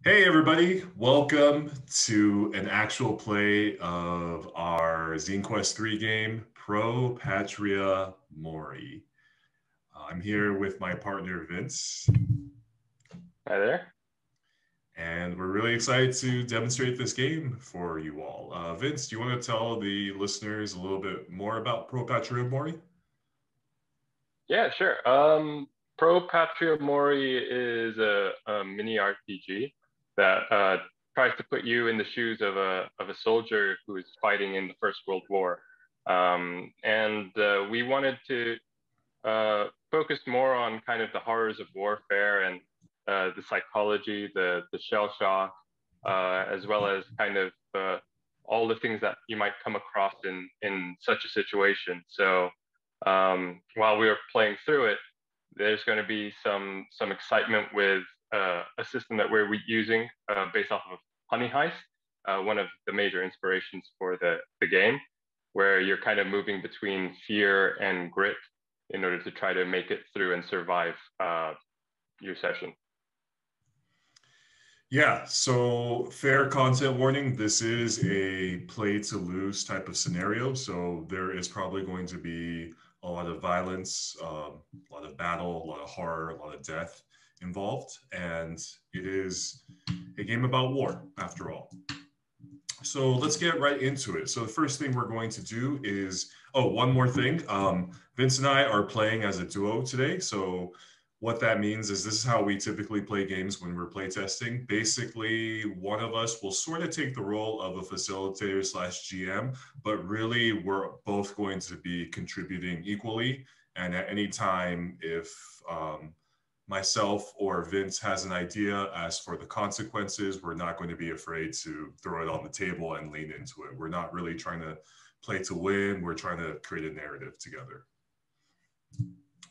Hey everybody, welcome to an actual play of our Zine Quest 3 game, Pro Patria Mori. I'm here with my partner Vince, Hi there. and we're really excited to demonstrate this game for you all. Vince, do you want to tell the listeners a little bit more about Pro Patria Mori? Yeah, sure. Pro Patria Mori is a mini RPG that tries to put you in the shoes of a soldier who is fighting in the First World War. And we wanted to focus more on kind of the horrors of warfare and the psychology, the shell shock, as well as kind of all the things that you might come across in such a situation. So while we were playing through it, there's going to be some excitement with a system that we're using based off of Honey Heist, one of the major inspirations for the game, where you're kind of moving between fear and grit in order to try to make it through and survive your session. Yeah, so fair content warning. This is a play to lose type of scenario. So there is probably going to be a lot of violence, a lot of battle, a lot of horror, a lot of death involved. And it is a game about war, after all. So let's get right into it. So the first thing we're going to do is, oh, one more thing. Vince and I are playing as a duo today. So what that means is this is how we typically play games when we're playtesting. Basically, one of us will sort of take the role of a facilitator slash GM, but really we're both going to be contributing equally. And at any time, if myself or Vince has an idea as for the consequences, we're not going to be afraid to throw it on the table and lean into it. We're not really trying to play to win. We're trying to create a narrative together.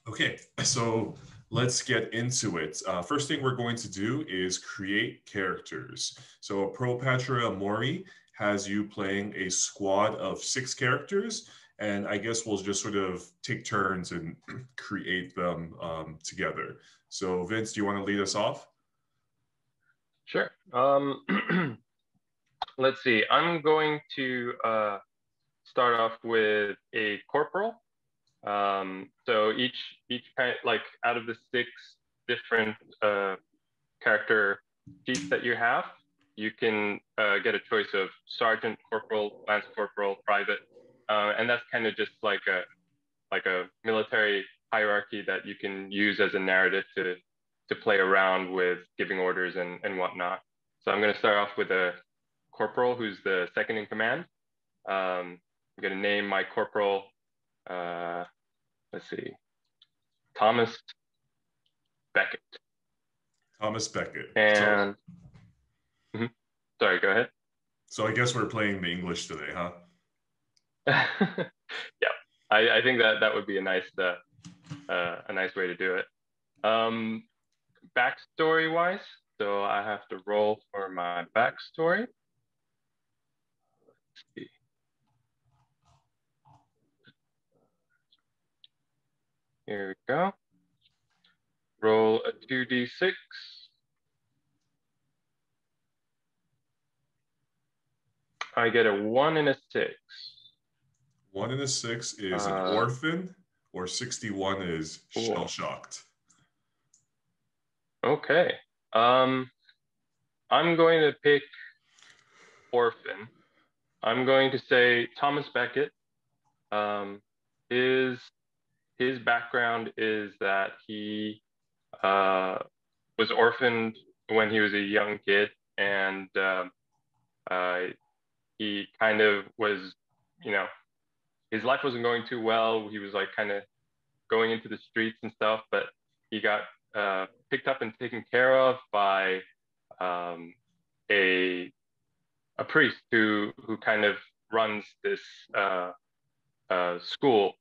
Okay, so let's get into it. First thing we're going to do is create characters. So Pro Patria Mori has you playing a squad of 6 characters, and I guess we'll just sort of take turns and create them together. So Vince, do you want to lead us off? Sure. Let's see. I'm going to start off with a corporal. So each kind like out of the 6 different character sheets that you have, you can get a choice of sergeant, corporal, lance corporal, private, and that's kind of just like a military hierarchy that you can use as a narrative to play around with giving orders and whatnot. So I'm going to start off with a corporal who's the second in command. I'm going to name my corporal. Let's see, Thomas Beckett. Thomas Beckett. So, And mhm, sorry, go ahead. so I guess we're playing the English today, huh? Yeah, I think that would be a nice way to do it. Um, Backstory wise, so I have to roll for my backstory. Let's see. Here we go. Roll a 2d6. I get a 1 and a 6. 1 and a 6 is an Uh, orphan, or 61 is shell cool. shocked. Okay. Um, I'm going to pick orphan. I'm going to say Thomas Beckett. Um, his his background is that he uh, was orphaned when he was a young kid, and uh, he kind of was, you know, his life wasn't going too well. He was like kind of going into the streets and stuff, but he got picked up and taken care of by um, a a priest who kind of runs this uh, school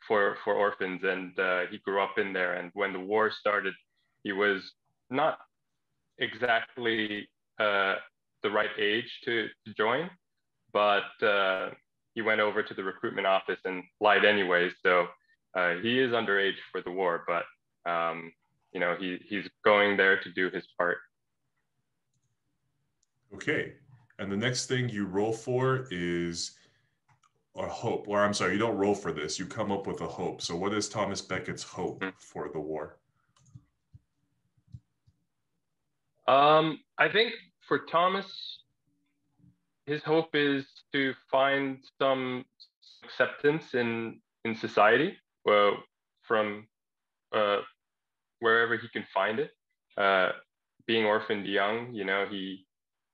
for orphans, and he grew up in there. And when the war started, he was not exactly the right age to join, but he went over to the recruitment office and lied anyway. So he is underage for the war, but he's going there to do his part. Okay. And the next thing you roll for is a hope. Or I'm sorry, you don't roll for this. You come up with a hope. So what is Thomas Beckett's hope for the war? I think for Thomas, his hope is to find some acceptance in society, well, from uh, wherever he can find it. Uh, Being orphaned young,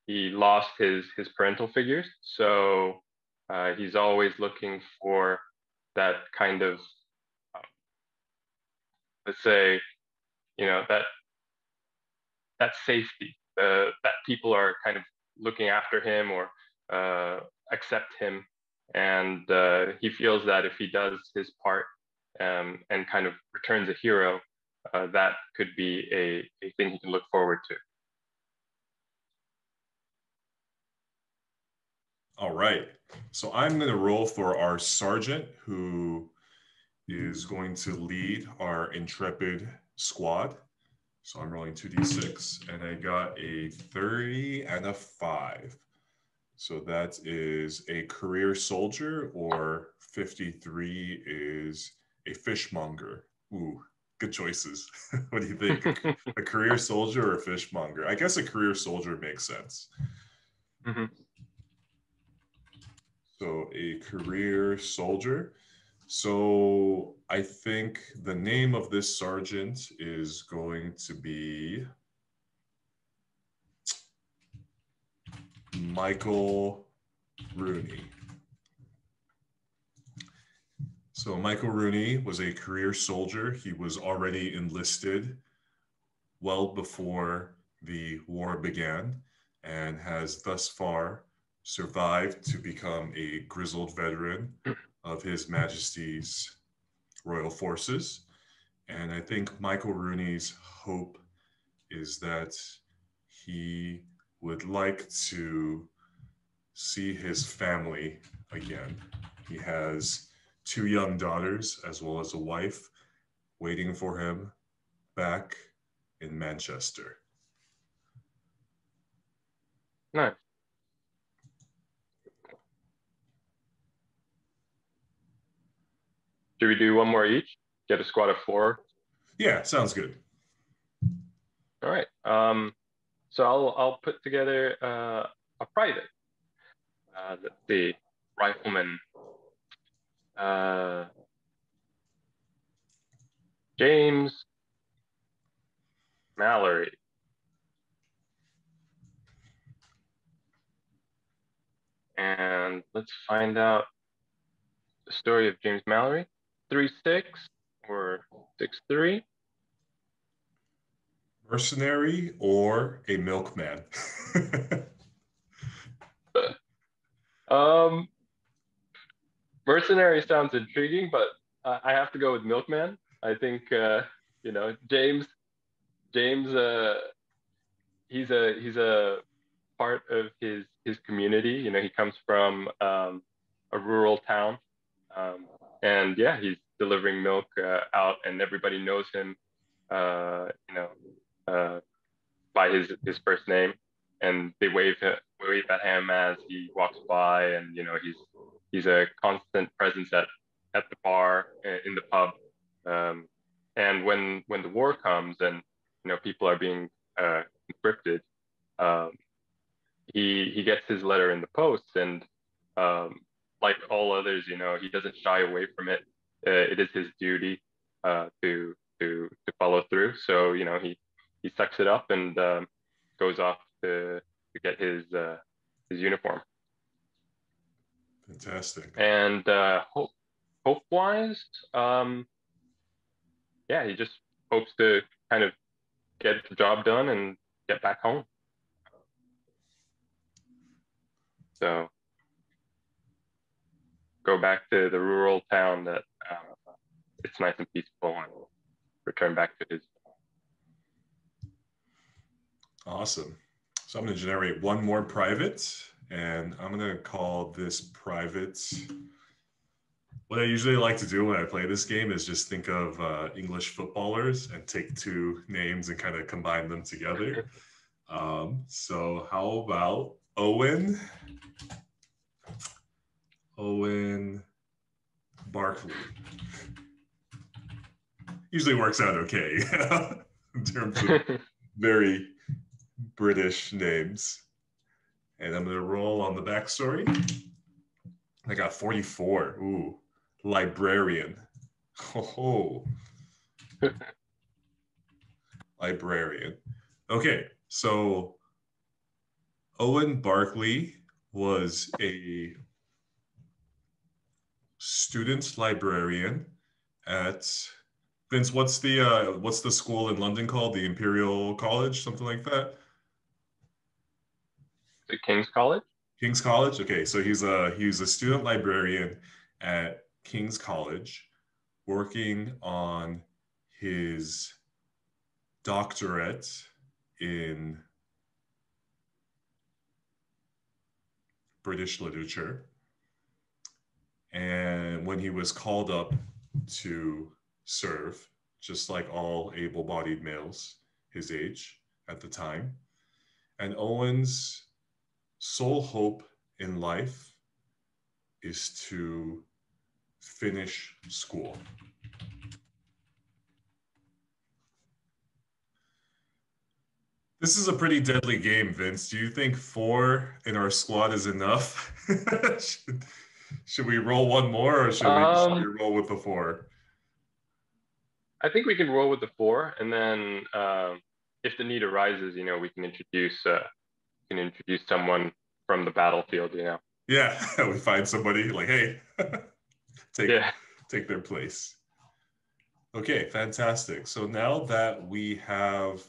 he lost his parental figures, so he's always looking for that kind of, uh, let's say, that safety, that people are kind of looking after him or accept him, and he feels that if he does his part and kind of returns a hero, that could be a thing he can look forward to. All right. So I'm going to roll for our sergeant who is going to lead our intrepid squad. So I'm rolling 2d6 and I got a 30 and a 5. So that is a career soldier, or 53 is a fishmonger. Ooh, good choices. What do you think? A career soldier or a fishmonger? I guess a career soldier makes sense. Mm-hmm. So a career soldier. So I think the name of this sergeant is going to be Michael Rooney. So Michael Rooney was a career soldier. He was already enlisted well before the war began and has thus far survived to become a grizzled veteran of His Majesty's Royal Forces. And I think Michael Rooney's hope is that he would like to see his family again. He has 2 young daughters as well as a wife waiting for him back in Manchester. Nice. Should we do one more each? Get a squad of 4. Yeah, sounds good. All right. So I'll put together a private. Let's see, rifleman. James Mallory. And let's find out the story of James Mallory. 3'6" or 6'3"? Mercenary or a milkman? Um, Mercenary sounds intriguing, but I have to go with milkman. I think James. He's a part of his community. He comes from a rural town, and yeah, he's delivering milk out, and everybody knows him. Uh, you know, uh, by his first name, and they wave at him as he walks by, and he's a constant presence at the bar, in the pub, and when the war comes and people are being conscripted, um, he gets his letter in the post, and like all others, he doesn't shy away from it. It is his duty to follow through. So he sucks it up and goes off to get his uniform. Fantastic. And hope wise, yeah, he just hopes to kind of get the job done and get back home. So go back to the rural town that it's nice and peaceful, and return back to his. Awesome. So I'm going to generate one more private, and I'm going to call this private. What I usually like to do when I play this game is just think of English footballers and take 2 names and kind of combine them together. So how about Owen? Owen Barkley. Usually works out okay in terms of very British names. And I'm going to roll on the backstory. I got 44. Ooh, librarian. Oh, librarian. Okay, so Owen Barkley was a student librarian at Vince. What's the school in London called? The Imperial College, something like that. The King's College? King's College. Okay, so he's a student librarian at King's College, working on his doctorate in British literature. And when he was called up to serve, just like all able-bodied males his age at the time, and Owen's sole hope in life is to finish school. This is a pretty deadly game, Vince. Do you think 4 in our squad is enough? should we roll one more, or should we roll with the 4? I think we can roll with the 4, and then if the need arises, we can introduce someone from the battlefield. Yeah, we find somebody like, hey, take their place. Okay, fantastic. So now that we have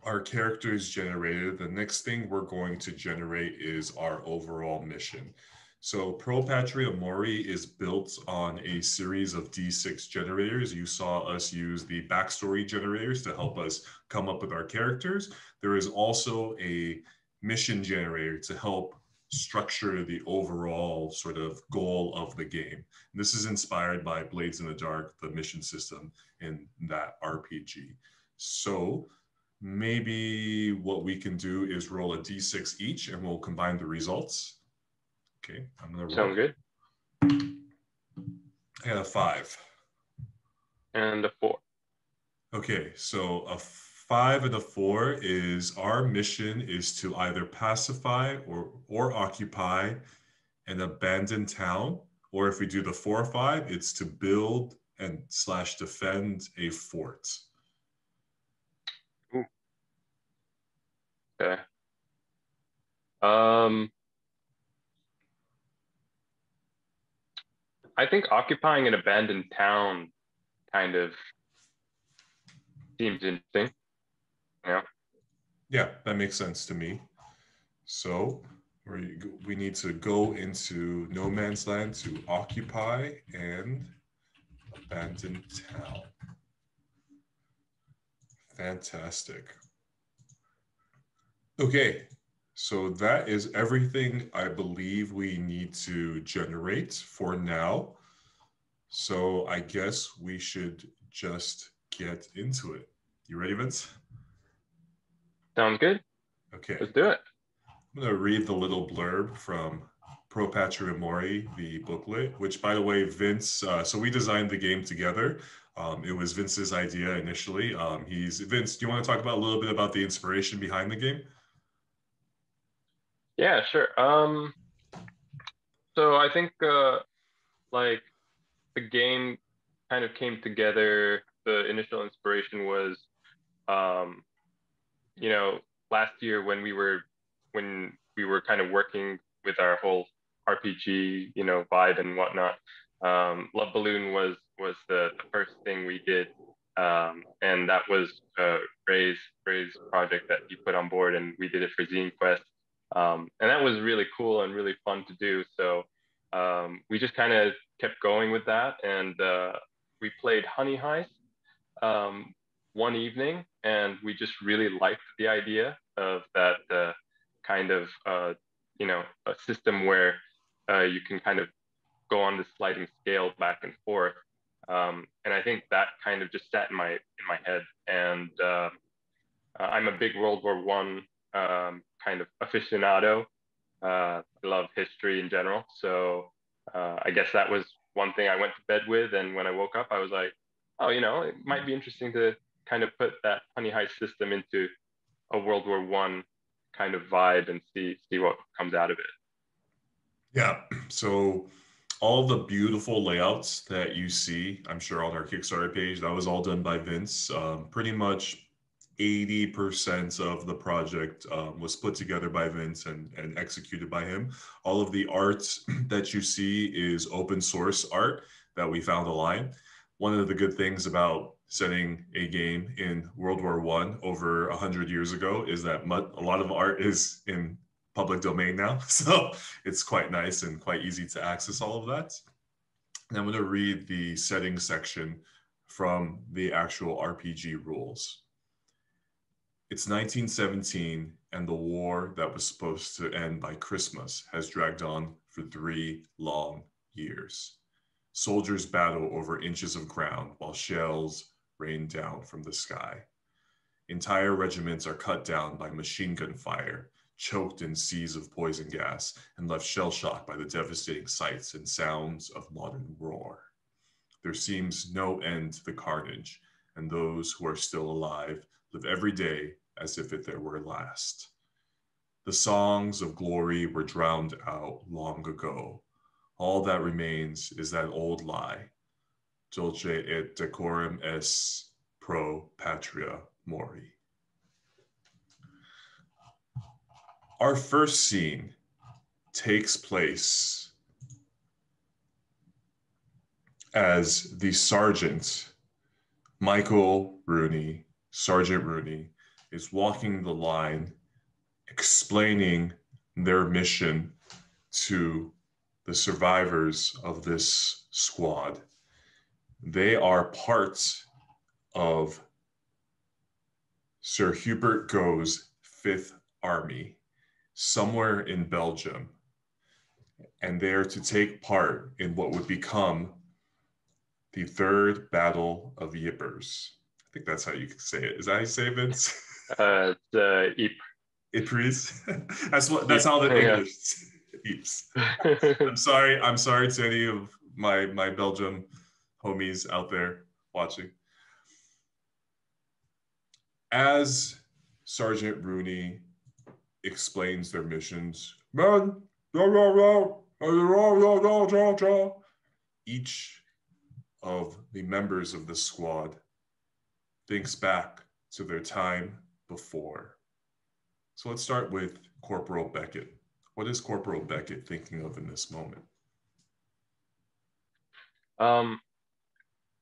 our characters generated, the next thing we're going to generate is our overall mission. So Pro Patria Mori is built on a series of D6 generators. You saw us use the backstory generators to help us come up with our characters. There is also a mission generator to help structure the overall sort of goal of the game. This is inspired by Blades in the Dark, the mission system in that RPG. So maybe what we can do is roll a d6 each and we'll combine the results. Okay, I'm gonna roll. Sound good. I got a 5. And a 4. Okay, so a 5 and a 4 is our mission is to either pacify or occupy an abandoned town, or if we do the 4 or 5, it's to build and / defend a fort. Ooh. Okay. I think occupying an abandoned town kind of seems interesting. Yeah. Yeah, that makes sense to me. So we need to go into no man's land to occupy an abandoned town. Fantastic. Okay, so that is everything I believe we need to generate for now. So I guess we should just get into it. You ready, Vince? Sounds good. Okay. Let's do it. I'm going to read the little blurb from Pro Patria Mori, the booklet, which, by the way, Vince, so we designed the game together. It was Vince's idea initially. Vince, do you want to talk about a little bit about the inspiration behind the game? Yeah, sure. So I think like the game kind of came together. The initial inspiration was, um, last year when we were kind of working with our whole RPG, vibe and whatnot. Love Balloon was the first thing we did, and that was Ray's project that he put on board, and we did it for Zine Quest, and that was really cool and really fun to do. So we just kind of kept going with that, and we played Honey Heist one evening, and we just really liked the idea of that kind of a system where you can kind of go on the sliding scale back and forth, and I think that kind of just sat in my head, and I'm a big World War One kind of aficionado. I love history in general, so I guess that was one thing I went to bed with. And when I woke up, I was like, oh, it might be interesting to kind of put that honey heist system into a World War One kind of vibe and see what comes out of it. Yeah. So all the beautiful layouts that you see, I'm sure on our Kickstarter page, that was all done by Vince. Pretty much 80% of the project was put together by Vince and executed by him. All of the art that you see is open source art that we found online. One of the good things about setting a game in World War One over 100 years ago is that a lot of art is in public domain now. So it's quite nice and quite easy to access all of that. And I'm going to read the settings section from the actual RPG rules. It's 1917, and the war that was supposed to end by Christmas has dragged on for 3 long years. Soldiers battle over inches of ground while shells rain down from the sky. Entire regiments are cut down by machine gun fire, choked in seas of poison gas, and left shell-shocked by the devastating sights and sounds of modern war. There seems no end to the carnage, and those who are still alive live every day as if it were last. The songs of glory were drowned out long ago. All that remains is that old lie, dulce et decorum est pro patria mori. Our first scene takes place as the sergeant, Michael Rooney, Sergeant Rooney, is walking the line, explaining their mission to the survivors of this squad. They are part of Sir Hubert Go's 5th Army, somewhere in Belgium, and they are to take part in what would become the Third Battle of Ypres. I think that's how you say it. Is that how you say it, Vince? It's Ypres. That's Yep. how the Yeah. English Ypres. I'm sorry. I'm sorry to any of my Belgium homies out there watching. As Sergeant Rooney explains their missions, each of the members of the squad thinks back to their time before. So let's start with Corporal Beckett. What is Corporal Beckett thinking of in this moment? Um,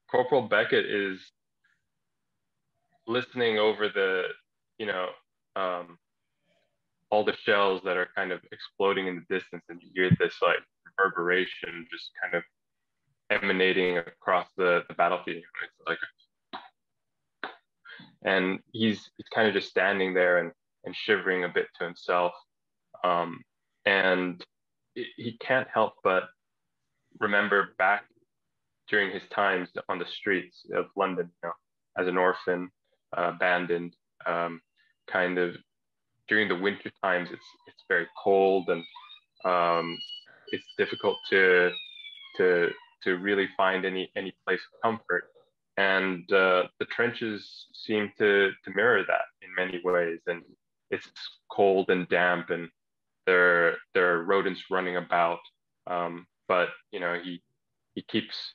Corporal Beckett is listening over you know, um, all the shells that are kind of exploding in the distance, and you hear this like reverberation just kind of emanating across the battlefield. It's like, and he's kind of just standing there and shivering a bit to himself, and he can't help but remember back during his times on the streets of London, as an orphan, abandoned, kind of during the winter times. It's very cold, and it's difficult to to really find any place of comfort. And the trenches seem to mirror that in many ways. And it's cold and damp, and there are rodents running about. But he keeps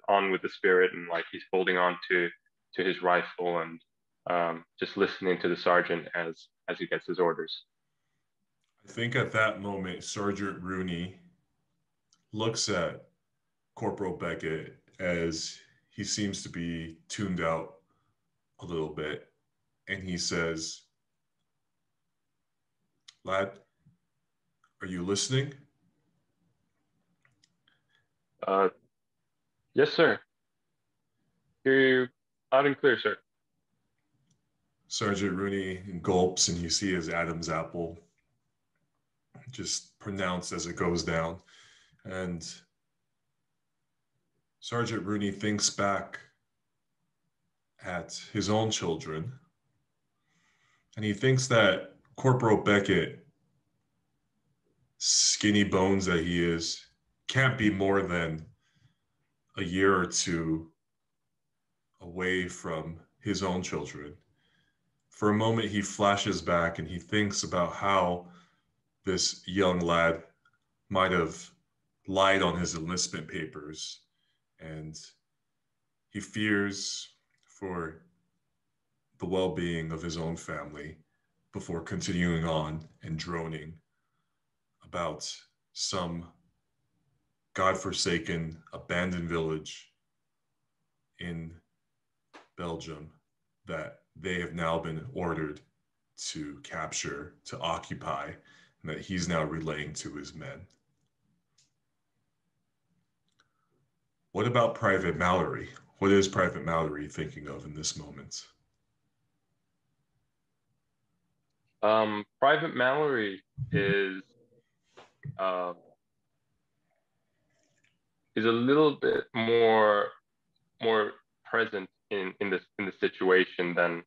on with the spirit, and like he's holding on to his rifle, and just listening to the sergeant as he gets his orders. I think at that moment, Sergeant Rooney looks at Corporal Beckett as he seems to be tuned out a little bit, and he says, "Lad, are you listening?" Uh, yes, sir. Hear you loud and clear, sir. Sergeant Rooney gulps, and you see his Adam's apple just pronounced as it goes down. And Sergeant Rooney thinks back at his own children And he thinks that Corporal Beckett, skinny bones that he is, can't be more than a year or two away from his own children. For a moment, he flashes back and he thinks about how this young lad might have lied on his enlistment papers, and he fears for the well being of his own family before continuing on and droning about some godforsaken abandoned village in Belgium that they have now been ordered to capture, to occupy, and that he's now relaying to his men. What about Private Mallory? What is Private Mallory thinking of in this moment? Private Mallory uh, is a little bit more present in the situation than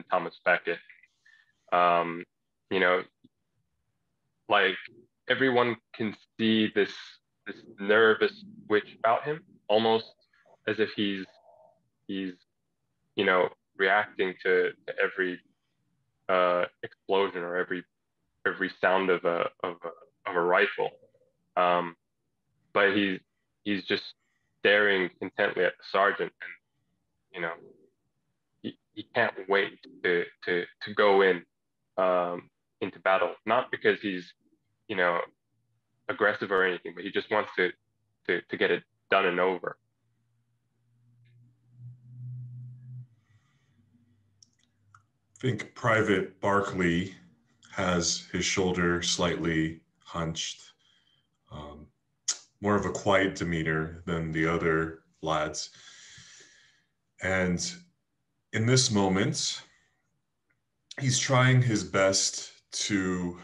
Thomas Beckett. You know, like everyone can see this nervous twitch about him, almost as if he's reacting to every explosion or every sound of a rifle. Um, but he's just staring intently at the sergeant, and he can't wait to go into battle. Not because he's you know aggressive or anything, but he just wants to get it done and over. I think Private Barkley has his shoulder slightly hunched, um, more of a quiet demeanor than the other lads. And in this moment, he's trying his best to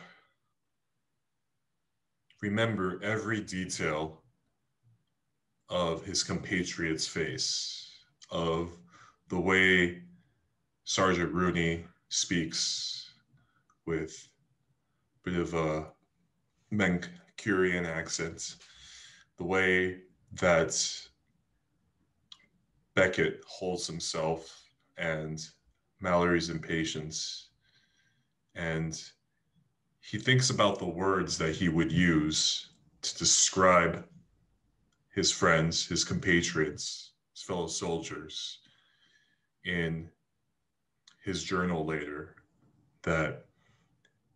remember every detail of his compatriot's face, of the way Sergeant Rooney speaks with a bit of a Mancunian accent, the way that Beckett holds himself and Mallory's impatience. And he thinks about the words that he would use to describe his friends, his compatriots, his fellow soldiers in his journal later that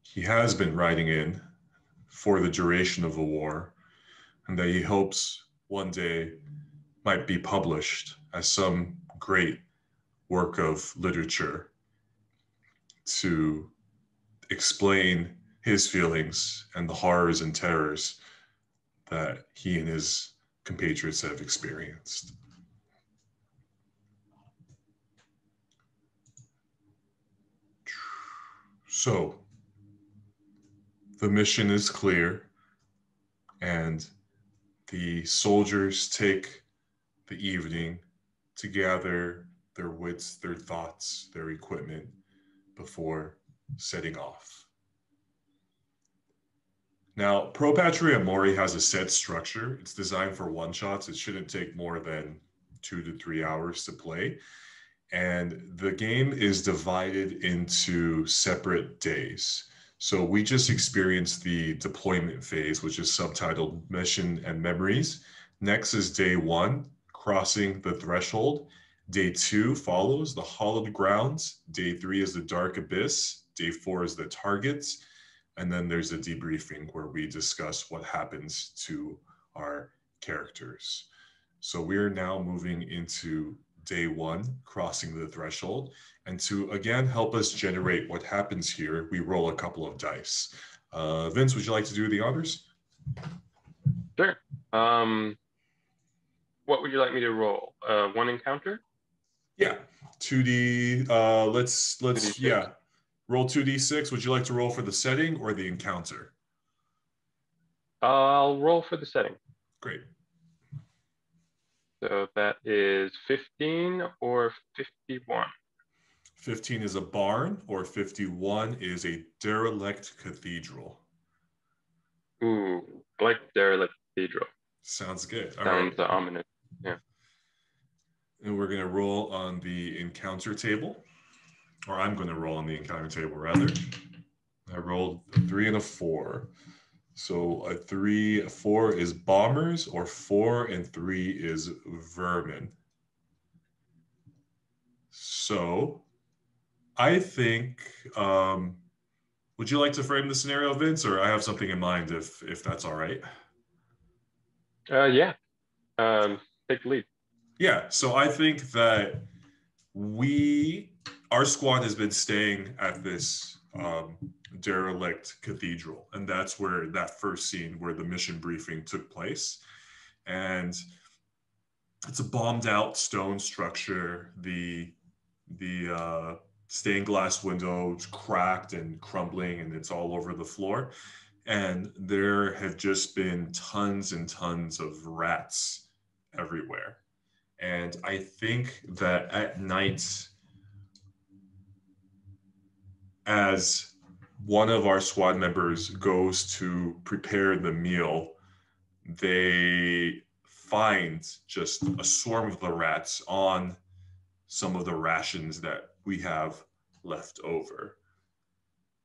he has been writing in for the duration of the war, and that he hopes one day might be published as some great work of literature to explain his feelings and the horrors and terrors that he and his compatriots have experienced. So, the mission is clear, and the soldiers take the evening to gather their wits, their thoughts, their equipment before setting off. Now, Pro Patria Mori has a set structure. It's designed for one-shots. It shouldn't take more than 2 to 3 hours to play. And the game is divided into separate days. So we just experienced the deployment phase, which is subtitled Mission and Memories. Next is day 1, Crossing the Threshold. Day 2 follows the Hollowed Grounds. Day 3 is the Dark Abyss. Day 4 is the Targets. And then there's a debriefing where we discuss what happens to our characters. So we're now moving into day 1, Crossing the Threshold. And to, again, help us generate what happens here, we roll a couple of dice. Vince, would you like to do the honors? Sure. What would you like me to roll? One encounter? Yeah. 2D, let's 2d6. yeah. Roll 2d6. Would you like to roll for the setting or the encounter? I'll roll for the setting. Great. So that is 15 or 51. 15 is a barn, or 51 is a derelict cathedral? Ooh, I like derelict cathedral. Sounds good. All right. Sounds ominous. Yeah. And we're going to roll on the encounter table, or I'm going to roll on the encounter table rather. I rolled a 3 and a 4. So a 3, 4 is bombers, or 4 and 3 is vermin. So I think, would you like to frame the scenario, Vince, or I have something in mind if that's all right? Yeah. Take the lead. Yeah. So I think that our squad has been staying at this derelict cathedral, and that's where that first scene where the mission briefing took place. And it's a bombed out stone structure. The stained glass window is cracked and crumbling, and it's all over the floor. And there have just been tons and tons of rats everywhere. And I think that at night, as one of our squad members goes to prepare the meal, they find just a swarm of the rats on some of the rations that we have left over.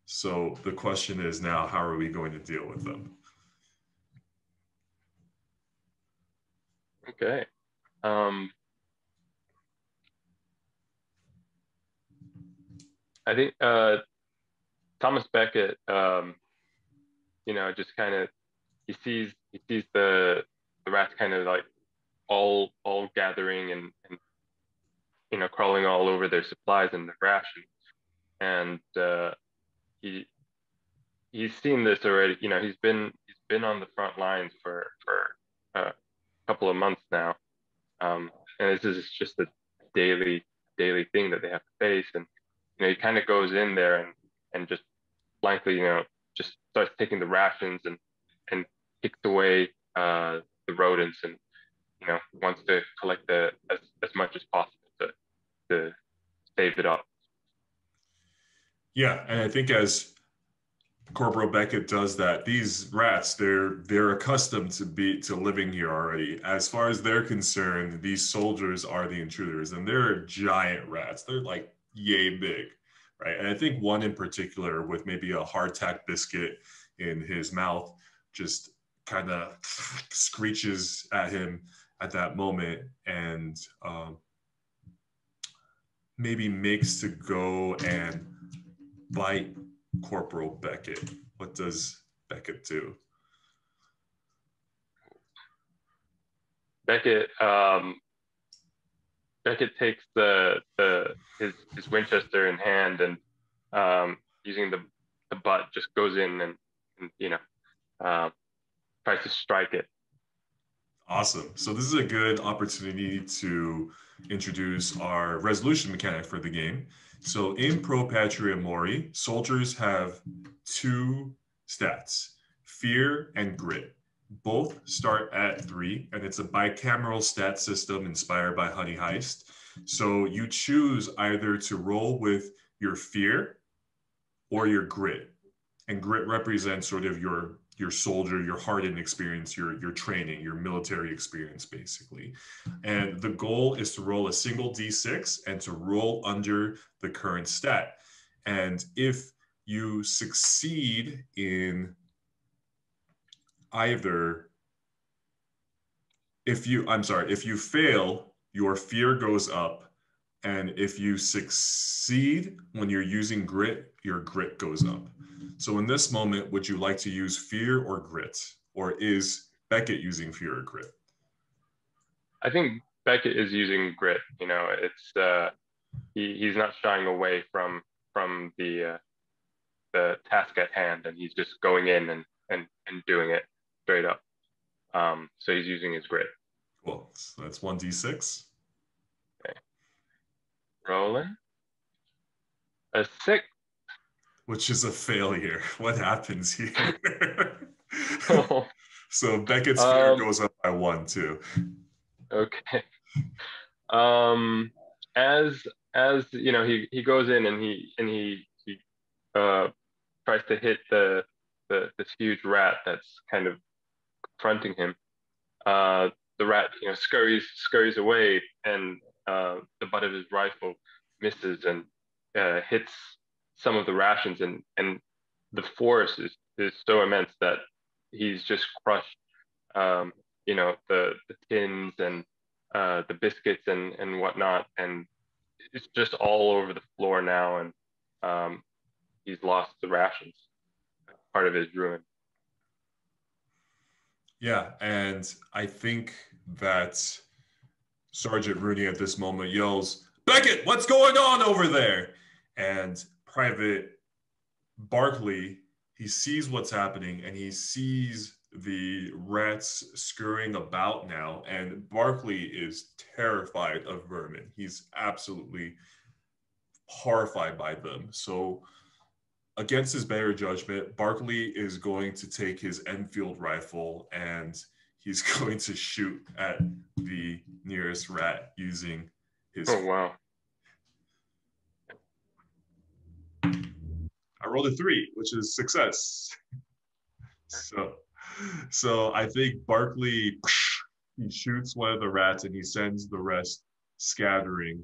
So the question is now, how are we going to deal with them? Okay. I think Thomas Beckett, just kind of he sees the rats kind of like all gathering and crawling all over their supplies and their rations, and he he's seen this already. He's been on the front lines for a couple of months now, and this is just a daily thing that they have to face, and he kind of goes in there and just blankly, just starts taking the rations and kicks away the rodents, and wants to collect as much as possible to save it up. Yeah, and I think as Corporal Beckett does that, these rats, they're accustomed to living here already. As far as they're concerned, these soldiers are the intruders, and they're giant rats. They're like yay big, right? And I think one in particular, with maybe a hardtack biscuit in his mouth, just kind of screeches at him at that moment, and maybe makes to go and bite Corporal Beckett. What does Beckett do? Beckett Beckett takes his Winchester in hand, and using the butt, just goes in and tries to strike it. Awesome. So this is a good opportunity to introduce our resolution mechanic for the game. So in Pro Patria Mori, soldiers have two stats, fear and grit. Both start at 3, and it's a bicameral stat system inspired by Honey Heist. So you choose either to roll with your fear or your grit. And grit represents sort of your soldier, your hardened experience, your training, your military experience, basically. And the goal is to roll a single d6 and to roll under the current stat. And if you succeed in either, if you fail, your fear goes up. And if you succeed when you're using grit, your grit goes up. So in this moment, would you like to use fear or grit? Or is Beckett using fear or grit? I think Beckett is using grit. It's he's not shying away from the task at hand, and he's just going in and doing it straight up. So he's using his grit. Cool. So that's 1d6. Okay. Rolling. A 6. Which is a failure. What happens here? Oh, So Beckett's fear goes up by 1 too. okay. As as you know, he goes in and he uh tries to hit the this huge rat that's kind of confronting him. The rat, you know, scurries away, and the butt of his rifle misses and hits some of the rations, and the force is so immense that he's just crushed. You know, the tins and the biscuits and whatnot, and it's just all over the floor now, and um, he's lost the rations, part of his ruin. Yeah, and I think that Sergeant Rooney at this moment yells, "Beckett, what's going on over there?" And Private Barkley, he sees what's happening and he sees the rats scurrying about now. And Barkley is terrified of vermin. He's absolutely horrified by them. So, against his better judgment, Barkley is going to take his Enfield rifle and he's going to shoot at the nearest rat using his. Oh wow. I rolled a 3, which is success. So, so I think Barkley, he shoots one of the rats and he sends the rest scattering.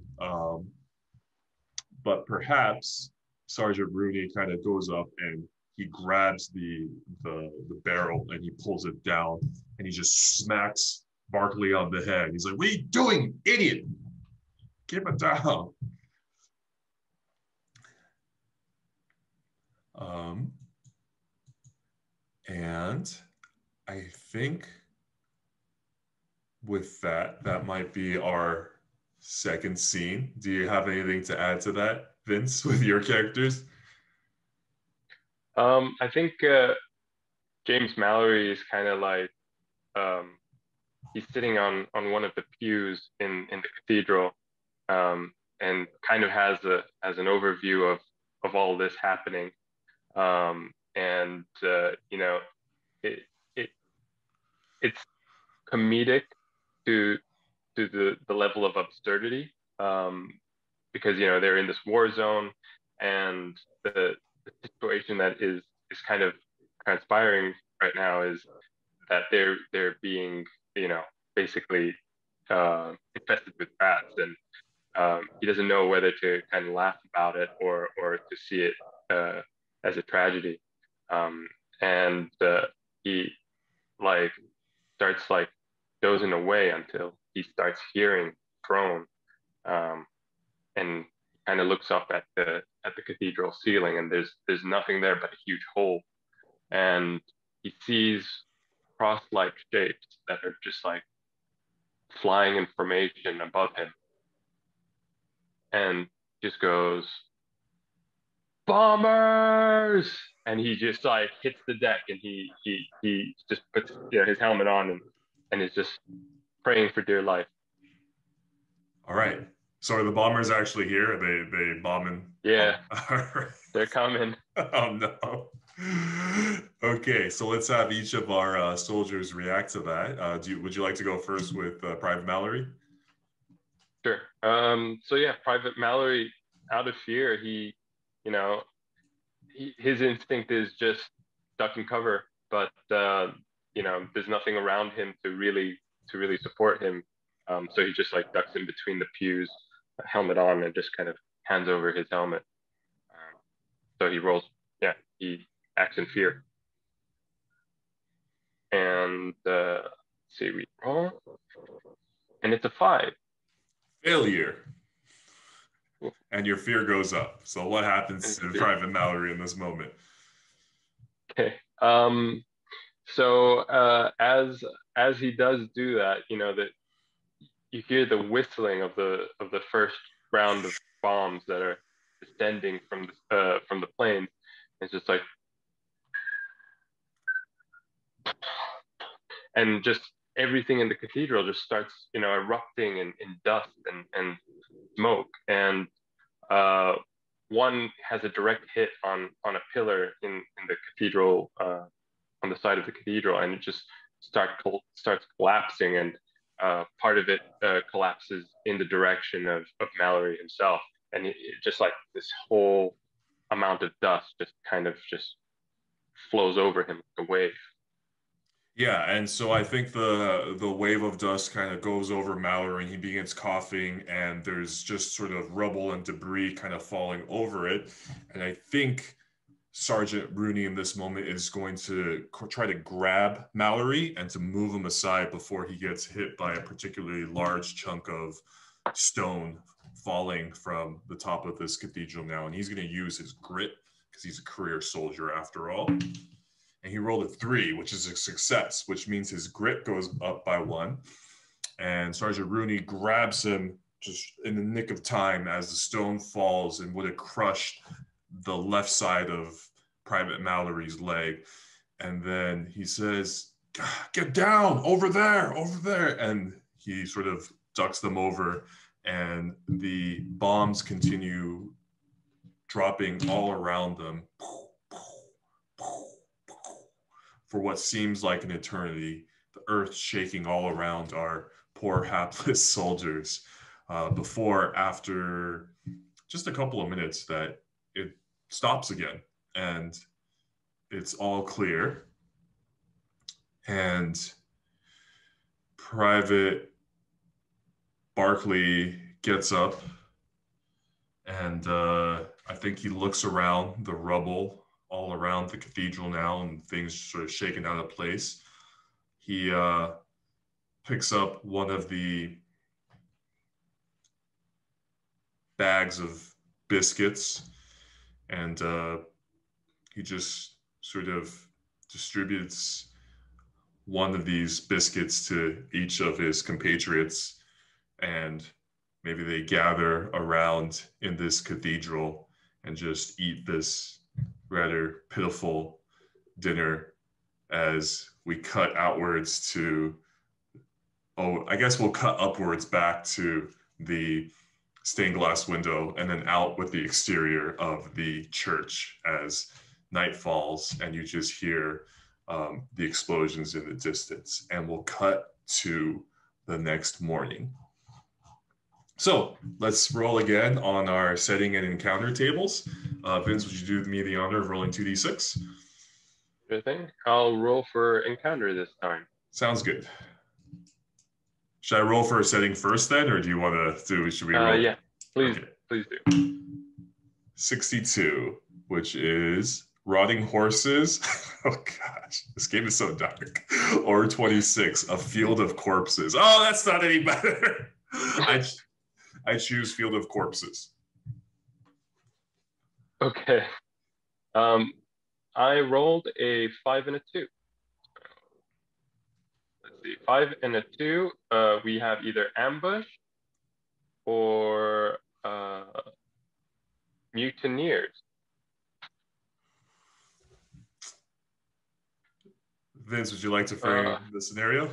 But perhaps Sergeant Rooney kind of goes up and he grabs the barrel and he pulls it down and he just smacks Barkley on the head. He's like, "What are you doing, idiot? Keep it down." And I think with that, that might be our second scene. Do you have anything to add to that, Vince, with your characters? I think James Mallory is kind of like um, he's sitting on one of the pews in the cathedral, and kind of has an overview of all this happening. And you know, it it it's comedic to the level of absurdity, because you know they're in this war zone, and the situation that is kind of transpiring right now is that they're being, you know, basically infested with bats, and he doesn't know whether to kind of laugh about it or to see it as a tragedy. Um, and he like starts like dozing away until he starts hearing drone, um, and kind of looks up at the cathedral ceiling, and there's nothing there but a huge hole, and he sees cross-like shapes that are just like flying in formation above him, and just goes, bombers, and he just like hits the deck, and he just puts, you know, his helmet on, and is just praying for dear life. All right. So are the bombers actually here? Are they bombing? Yeah, Oh, all right. they're coming. Oh no. Okay, so let's have each of our soldiers react to that. Would you like to go first with Private Mallory? Sure. So yeah, Private Mallory, out of fear, he, you know, his instinct is just duck and cover, but you know, there's nothing around him to really support him. So he just like ducks in between the pews, helmet on, and just kind of hands over his helmet. So he rolls, yeah, he acts in fear. And see, we roll, and it's a 5. Failure. And your fear goes up. So what happens to Private Mallory in this moment? Okay. So as he does do that, you know that you hear the whistling of the first round of bombs that are descending from the plane. It's just like, and just everything in the cathedral just starts, you know, erupting in dust and smoke. And uh, one has a direct hit on a pillar in the cathedral, on the side of the cathedral, and it just starts collapsing, and part of it collapses in the direction of Mallory himself. and it just like this whole amount of dust just kind of just flows over him like a wave. Yeah, and so I think the wave of dust kind of goes over Mallory and he begins coughing and there's just sort of rubble and debris kind of falling over it. And I think Sergeant Rooney in this moment is going to try to grab Mallory and to move him aside before he gets hit by a particularly large chunk of stone falling from the top of this cathedral now. And he's going to use his grit because he's a career soldier after all. And he rolled a 3, which is a success, which means his grit goes up by 1. And Sergeant Rooney grabs him just in the nick of time as the stone falls and would have crushed the left side of Private Mallory's leg. And then he says, "Get down, over there, over there." And he sort of ducks them over, and the bombs continue dropping all around them for what seems like an eternity, the earth shaking all around our poor hapless soldiers, before, after just a couple of minutes, that it stops again and it's all clear. And Private Barkley gets up and I think he looks around the rubble all around the cathedral now and things sort of shaken out of place. He picks up one of the bags of biscuits and he just sort of distributes one of these biscuits to each of his compatriots, and maybe they gather around in this cathedral and just eat this rather pitiful dinner as we cut outwards to, oh, I guess we'll cut upwards back to the stained glass window and then out with the exterior of the church as night falls and you just hear the explosions in the distance. And we'll cut to the next morning. So let's roll again on our setting and encounter tables. Vince, would you do me the honor of rolling 2d6? Sure thing. I'll roll for encounter this time. Sounds good. Should I roll for a setting first then, or do you want to do, should we roll? Yeah, please, okay. Please do. 62, which is rotting horses. Oh gosh, this game is so dark. Or 26, a field of corpses. Oh, that's not any better. I choose field of corpses. Okay. I rolled a 5 and a 2. Let's see, 5 and a 2. We have either ambush or mutineers. Vince, would you like to frame the scenario?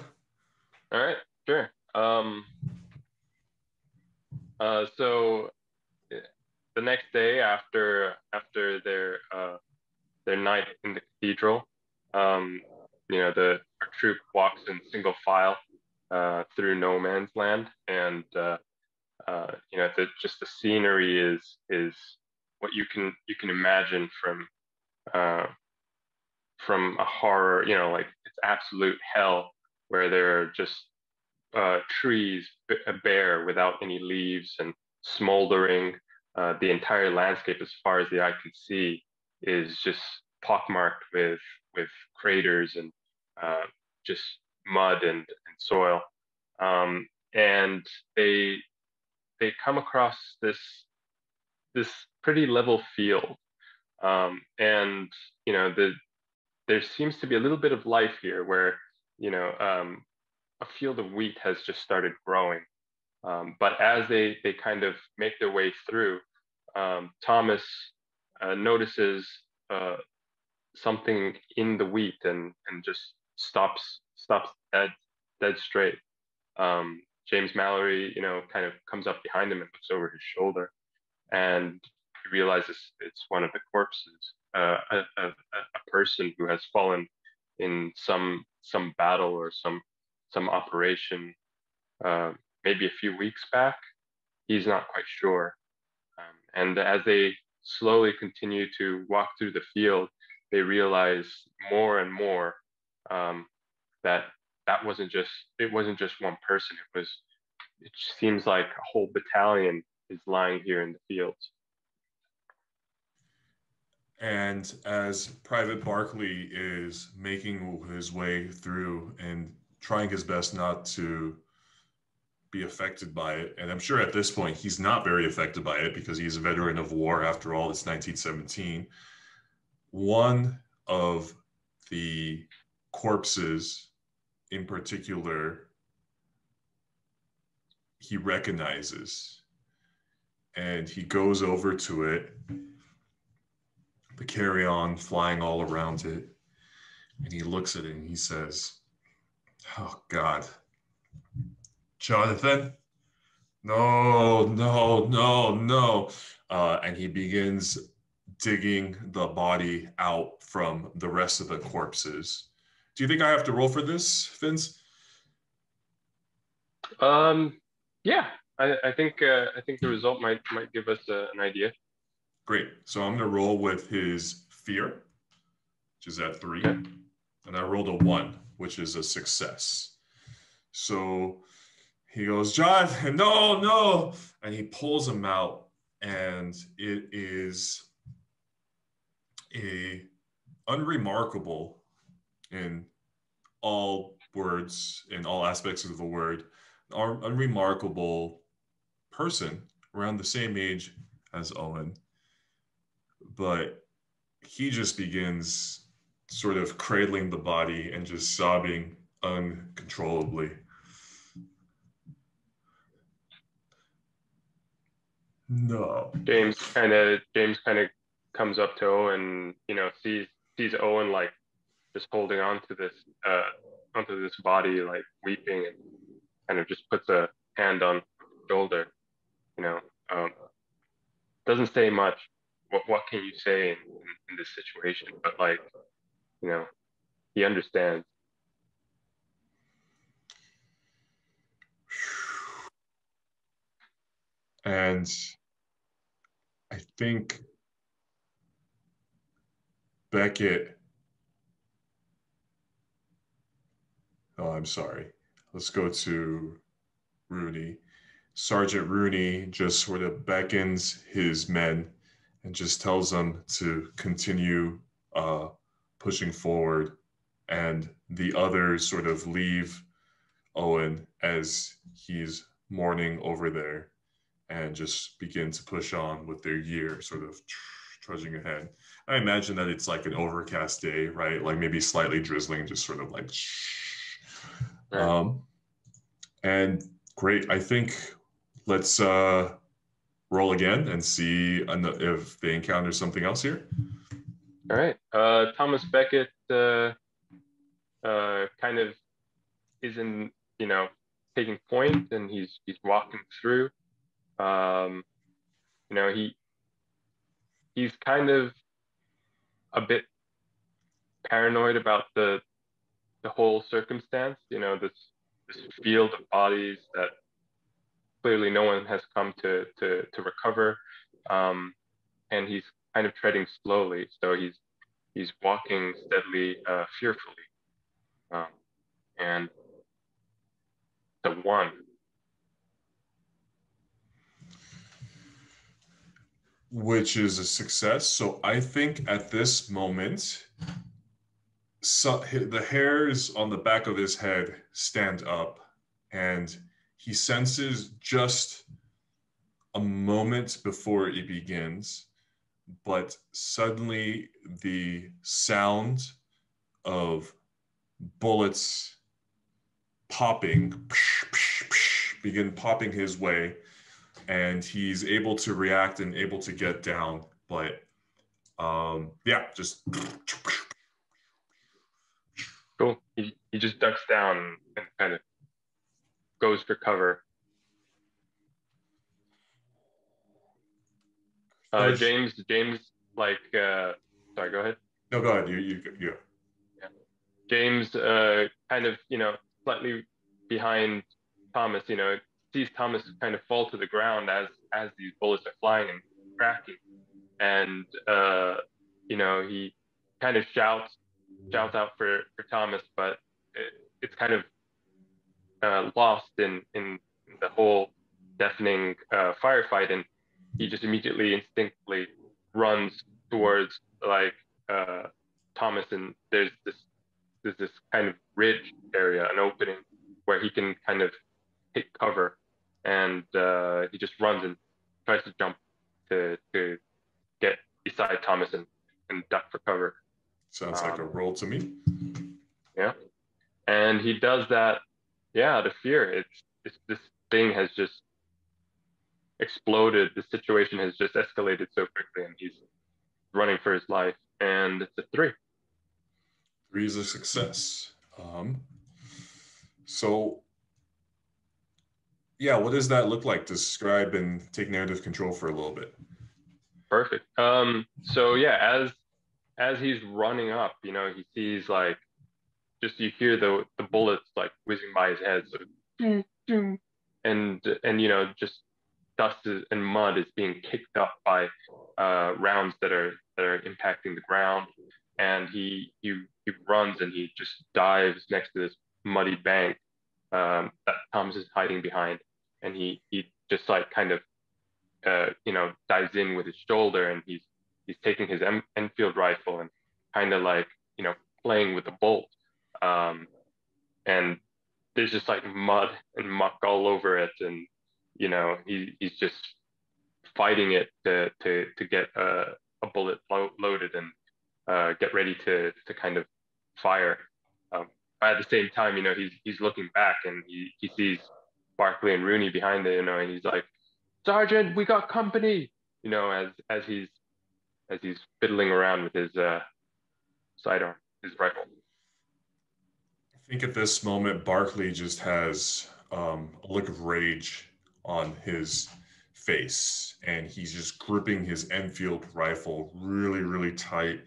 All right, sure. So the next day after their night in the cathedral, our troop walks in single file through no man's land, and just the scenery is what you can imagine from a horror, like it's absolute hell where there are just trees bare without any leaves and smoldering. The entire landscape, as far as the eye can see, is just pockmarked with craters and just mud and soil. And they come across this pretty level field, and there seems to be a little bit of life here where a field of wheat has just started growing. But as they kind of make their way through, Thomas notices something in the wheat and just stops dead straight. James Mallory, kind of comes up behind him and looks over his shoulder, and he realizes it's one of the corpses, a person who has fallen in some battle or some operation, maybe a few weeks back. He's not quite sure. And as they slowly continue to walk through the field, they realize more and more that it wasn't just one person. It seems like a whole battalion is lying here in the fields. And as Private Barkley is making his way through and trying his best not to be affected by it, and I'm sure at this point he's not very affected by it because he's a veteran of war. After all, it's 1917. One of the corpses in particular he recognizes, and he goes over to it, the carry-on flying all around it, and he looks at it and he says, "Oh God, Jonathan, no, no, no, no." And he begins digging the body out from the rest of the corpses. Do you think I have to roll for this, Vince? Yeah, I think the result might give us an idea. Great. So I'm going to roll with his fear, which is at 3. Okay. And I rolled a 1, which is a success. So he goes, "John, no, no." And he pulls him out. And it is a unremarkable in all words, in all aspects of the word, unremarkable person around the same age as Owen. But he just begins sort of cradling the body and just sobbing uncontrollably. No. James kind of comes up to Owen, sees Owen like just holding on to this onto this body, like weeping, and kind of just puts a hand on the shoulder. You know, doesn't say much. What can you say in this situation? But like, you know, he understands. And I think Beckett. Oh, I'm sorry. Let's go to Rooney. Sergeant Rooney just sort of beckons his men and just tells them to continue pushing forward. And the others sort of leave Owen as he's mourning over there and just begin to push on with their gear, sort of trudging ahead. I imagine that it's like an overcast day, right? Like maybe slightly drizzling, just sort of like. Right. And great. I think let's roll again and see if they encounter something else here. All right. Thomas Beckett kind of is in, taking point, and he's walking through. He's kind of a bit paranoid about the whole circumstance. This field of bodies that clearly no one has come to recover, and he's kind of treading slowly. So he's walking steadily, fearfully, and the one. Which is a success. So I think at this moment, the hairs on the back of his head stand up, and he senses just a moment before it begins, but suddenly the sound of bullets popping begin popping his way, and he's able to react and able to get down. But yeah, just Cool. He just ducks down and kind of goes for cover. James, like, sorry, go ahead. No, go ahead. You. Yeah. James, kind of, slightly behind Thomas, sees Thomas kind of fall to the ground as these bullets are flying, and cracking, and he kind of shouts out for Thomas, but it's kind of lost in the whole deafening firefight, and he just immediately instinctively runs towards like Thomas, and there's this kind of ridge area, an opening where he can kind of take cover, and he just runs and tries to jump to get beside Thomas and duck for cover. Sounds like a roll to me. Yeah, and he does that. Yeah, out of fear. It's this thing has just exploded. The situation has just escalated so quickly, and he's running for his life. And it's a 3. 3 is a success. So yeah, what does that look like? Describe and take narrative control for a little bit. Perfect. So yeah, as he's running up, he sees like just you hear the bullets like whizzing by his head, so and just dust and mud is being kicked up by rounds that are impacting the ground, and he runs and he just dives next to this muddy bank that Thomas is hiding behind, and he just like kind of dives in with his shoulder, and he's taking his Enfield rifle and kind of like playing with the bolt, and there's just like mud and muck all over it, and he's just fighting it to get a bullet loaded and get ready to kind of fire. At the same time, he's looking back, and he sees Barkley and Rooney behind it, and he's like, "Sergeant, we got company!" As he's fiddling around with his sidearm, his rifle. I think at this moment, Barkley just has a look of rage on his face, and he's just gripping his Enfield rifle really, really tight.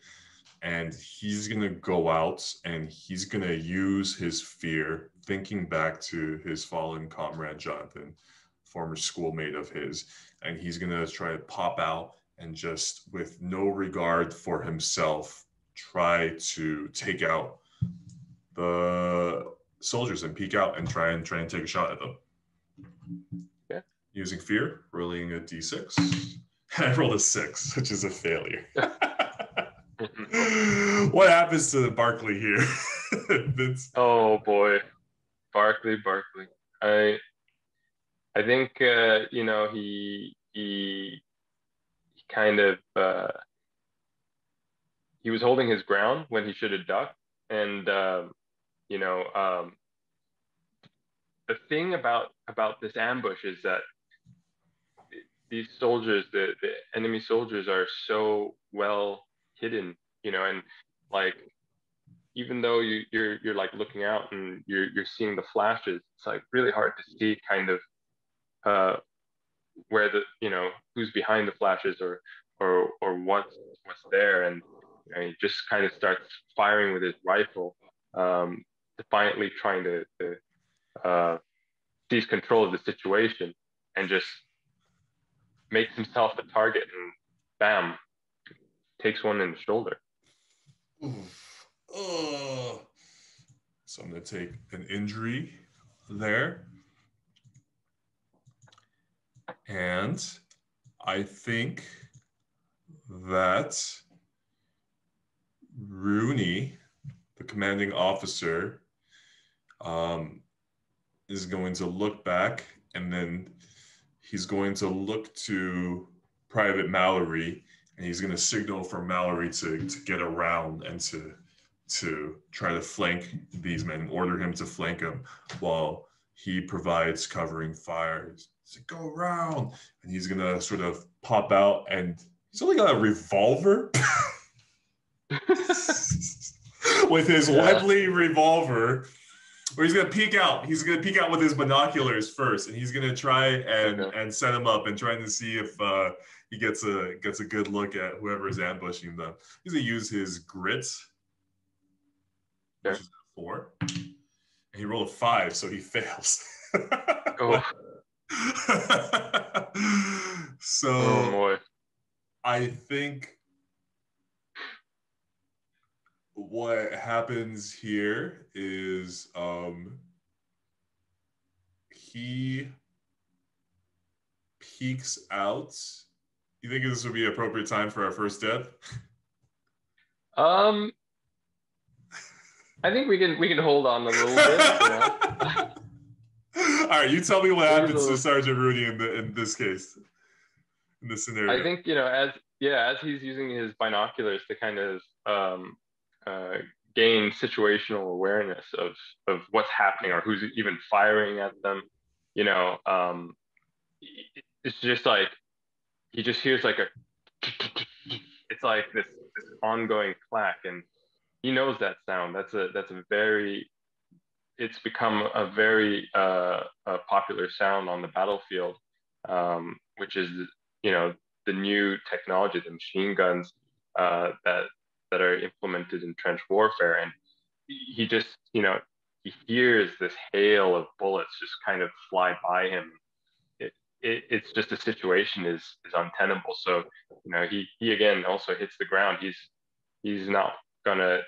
And he's going to go out and he's going to use his fear, thinking back to his fallen comrade, Jonathan, former schoolmate of his. And he's going to try to pop out and just, with no regard for himself, try to take out the soldiers and peek out and try and take a shot at them. Yeah. Using fear, rolling a d6. I rolled a 6, which is a failure. What happens to Barkley here? Oh boy, Barkley. I think he kind of he was holding his ground when he should have ducked, and the thing about this ambush is that these soldiers, the enemy soldiers, are so well hidden, and like even though you're like looking out and you're seeing the flashes, it's like really hard to see kind of where the who's behind the flashes or what's there, and he just kind of starts firing with his rifle, defiantly trying to seize control of the situation, and just makes himself a target, and bam, takes one in the shoulder. So I'm going to take an injury there. And I think that Rooney, the commanding officer, is going to look back, and then he's going to look to Private Mallory, and he's going to signal for Mallory to get around and to try to flank these men, and order him to flank them while he provides covering fire. He's like, go around, and he's going to sort of pop out, and he's only got a revolver with his Webley revolver, where he's going to peek out. He's going to peek out with his binoculars first, and he's going to try and set him up and trying to see if he gets a good look at whoever is ambushing them. He's going to use his grit, which is a 4, and he rolled a 5, so he fails. Oh. So Oh boy. I think what happens here is he peeks out. You think this would be an appropriate time for our first death? Um, I think we can hold on a little bit, you know. All right, you tell me what There's happens to a, Sergeant Rooney in this case, in this I scenario. think, you know, as he's using his binoculars to kind of uh, gain situational awareness of what's happening or who's even firing at them, you know, it's just like he just hears like a, it's like this ongoing clack, and he knows that sound. That's a very, it's become a very a popular sound on the battlefield, which is, you know, the new technology, the machine guns that are implemented in trench warfare, and he just, you know, he hears this hail of bullets just kind of fly by him. It's just the situation is untenable. So, you know, he again also hits the ground. He's not gonna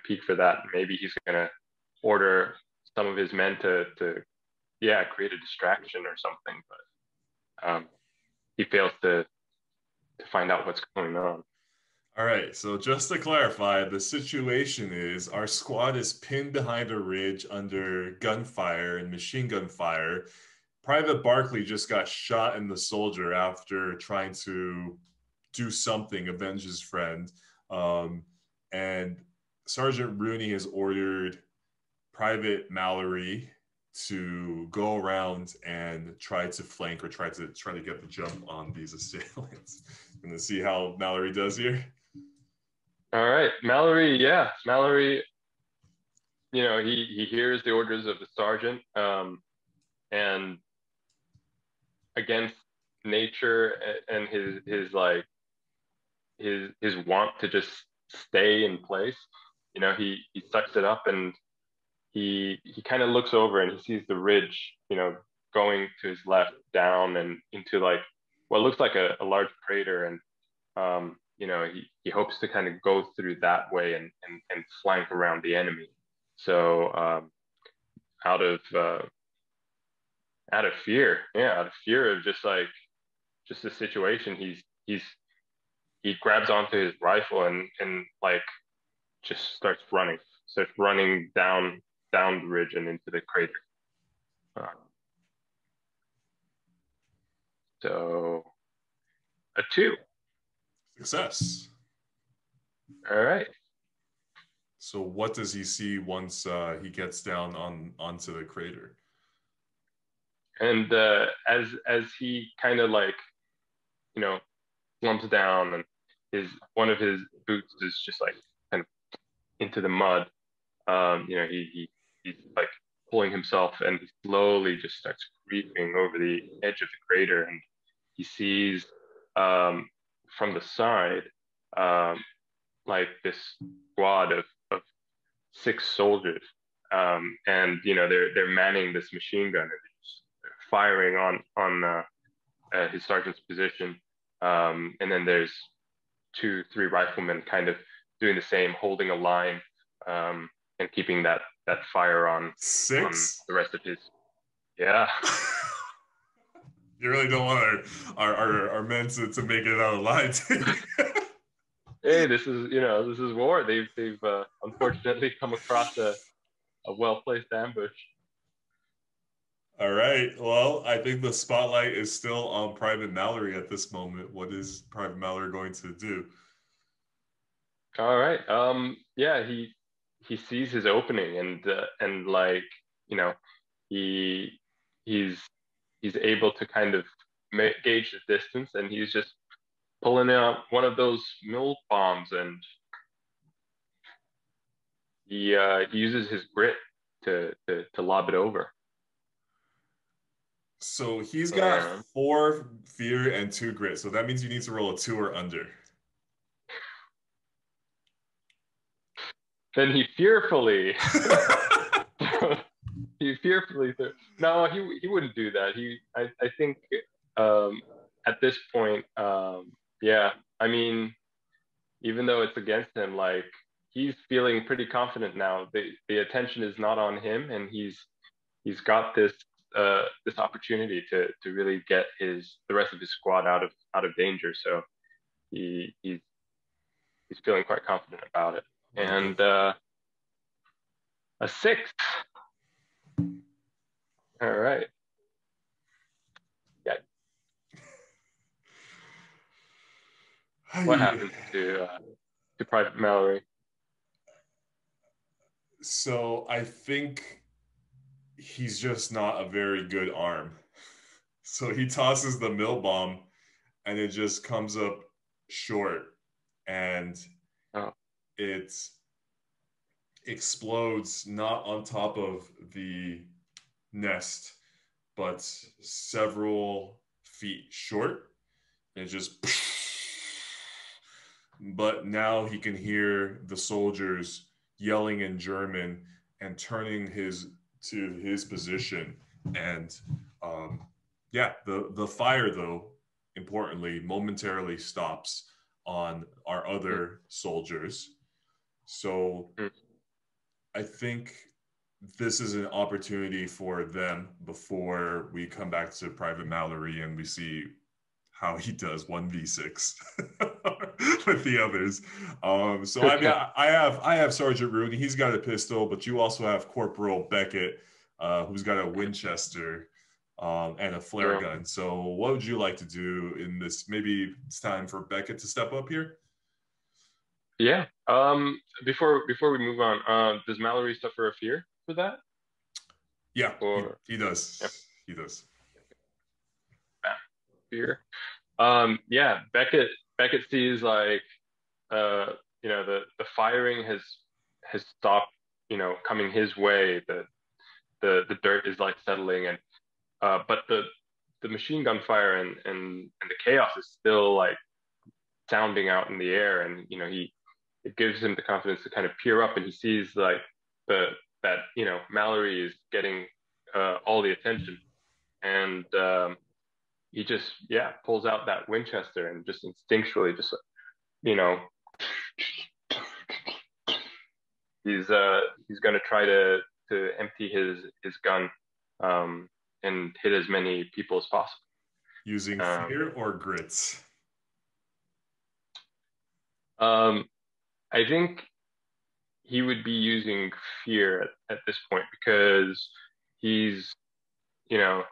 peak for that. Maybe he's gonna order some of his men to yeah, create a distraction or something. But he fails to find out what's going on. All right, so just to clarify, the situation is our squad is pinned behind a ridge under gunfire and machine gun fire. Private Barkley just got shot in the shoulder after trying to do something, avenge his friend. And Sergeant Rooney has ordered Private Mallory to go around and try to flank or try to get the jump on these assailants. Gonna see how Mallory does here. All right, Mallory. Yeah, Mallory. You know, he hears the orders of the sergeant, and against nature and his like his want to just stay in place. You know, he sucks it up, and he kind of looks over and he sees the ridge, you know, going to his left down and into like what looks like a large crater, and you know, he hopes to kind of go through that way and flank around the enemy. So out of out of fear, yeah, out of fear of just like just the situation, he grabs onto his rifle and like just starts running down the ridge and into the crater. Uh, so a two. Success. All right. So what does he see once he gets down onto the crater? And as he kind of like, you know, slumps down and his one of his boots is just like kind of into the mud. You know, he's like pulling himself, and he slowly just starts creeping over the edge of the crater, and he sees from the side like this squad of six soldiers, and you know they're manning this machine gun and they're firing on his sergeant's position, and then there's two, three riflemen kind of doing the same, holding a line, and keeping that fire on Six? the rest of his. Yeah. You really don't want our men to make it out alive. Hey, this is, you know, this is war. They've unfortunately come across a well placed ambush. All right. Well, I think the spotlight is still on Private Mallory at this moment. What is Private Mallory going to do? All right. Yeah, he sees his opening, and like, you know, he he's he's able to kind of gauge the distance, and he's just pulling out one of those mill bombs, and he uses his grit to lob it over. So he's got And 4 fear and 2 grit. So that means you need to roll a 2 or under. then he fearfully no, he wouldn't do that. I think at this point, Yeah, I mean, even though it's against him, like he's feeling pretty confident now. The attention is not on him, and he's got this opportunity to really get the rest of his squad out of danger. So he's feeling quite confident about it. Okay. And a six. All right. Yeah. What Hi. happened to Private Mallory? So I think he's just not a very good arm. So he tosses the mill bomb and it just comes up short and Oh, it explodes not on top of the nest, but several feet short. And it just. But now he can hear the soldiers yelling in German and turning to his position. And yeah, the fire though, importantly, momentarily stops on our mm, other soldiers. So mm, I think this is an opportunity for them before we come back to Private Mallory and we see how he does 1v6 with the others. So I mean, okay. I have Sergeant Rooney. He's got a pistol, but you also have Corporal Beckett, who's got a Winchester and a flare Yeah. gun. So what would you like to do in this? Maybe it's time for Beckett to step up here. Yeah. Before we move on, does Mallory suffer a fear for that? Yeah, Or he yeah, does. He does. fear? Yeah, Beckett sees like uh, the firing has stopped, coming his way. The dirt is like settling, and but the machine gun fire and the chaos is still like sounding out in the air, and it gives him the confidence to kind of peer up, and he sees like the that Mallory is getting all the attention, and he just pulls out that Winchester and just instinctually just you know he's gonna try to empty his gun and hit as many people as possible. Using Um, fear or grits. um, I think he would be using fear at this point because he's you know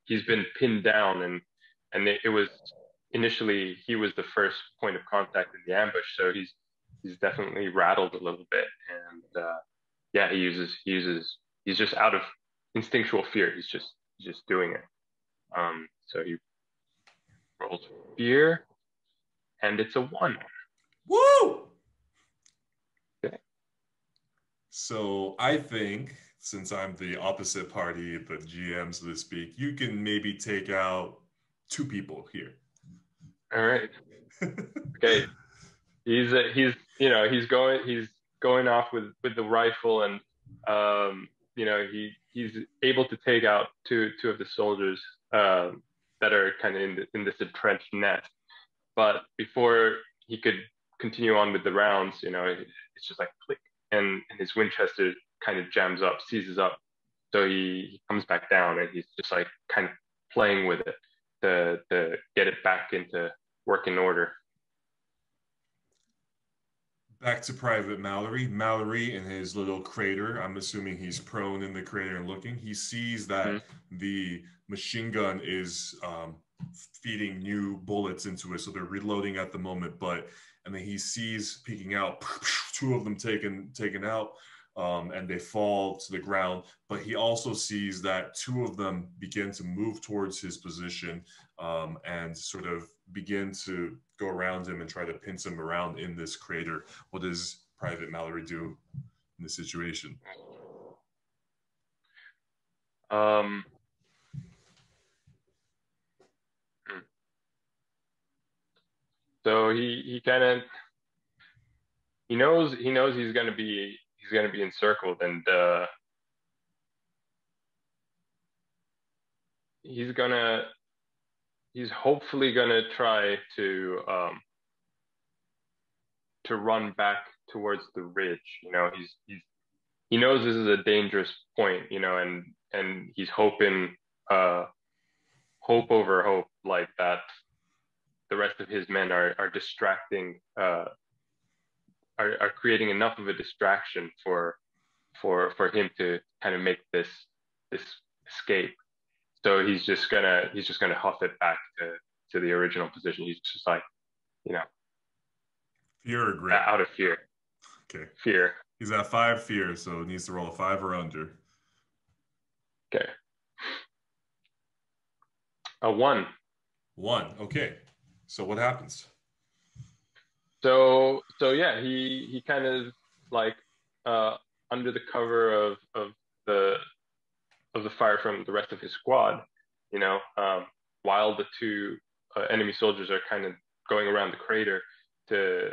he's been pinned down, and it was initially he was the first point of contact in the ambush, so he's definitely rattled a little bit, and yeah, he's just out of instinctual fear. He's just doing it. So he rolls fear, and it's a one. Woo! Okay. So I think since I'm the opposite party, the GM, so to speak, you can maybe take out two people here. All right. Okay. He's going off with the rifle, and he's able to take out two of the soldiers that are kind of in this entrenched nest. But before he could continue on with the rounds, it's just like click, and his Winchester kind of jams up, seizes up. So he comes back down, and he's just like kind of playing with it to get it back into working order. Back to Private Mallory. Mallory in his little crater, I'm assuming he's prone in the crater and looking. He sees Mm-hmm. that the machine gun is feeding new bullets into it. So they're reloading at the moment, and then he sees peeking out, two of them taken out. And they fall to the ground. But he also sees that two of them begin to move towards his position and sort of begin to go around him and try to pinch him around in this crater. What does Private Mallory do in this situation? Um, so he kind of he knows he's gonna be encircled, and he's gonna he's hopefully gonna try to run back towards the ridge. You know, he knows this is a dangerous point, you know, and he's hoping, hope over hope, like that the rest of his men are distracting, are creating enough of a distraction for him to kind of make this escape. So he's just gonna huff it back to the original position. He's just like, you know, fear or grit? out of fear. Okay. Fear. He's at 5 fear, so he needs to roll a 5 or under. Okay. A 1. 1. Okay. So what happens? So yeah, he kind of like, under the cover of the fire from the rest of his squad, you know, while the two enemy soldiers are kind of going around the crater to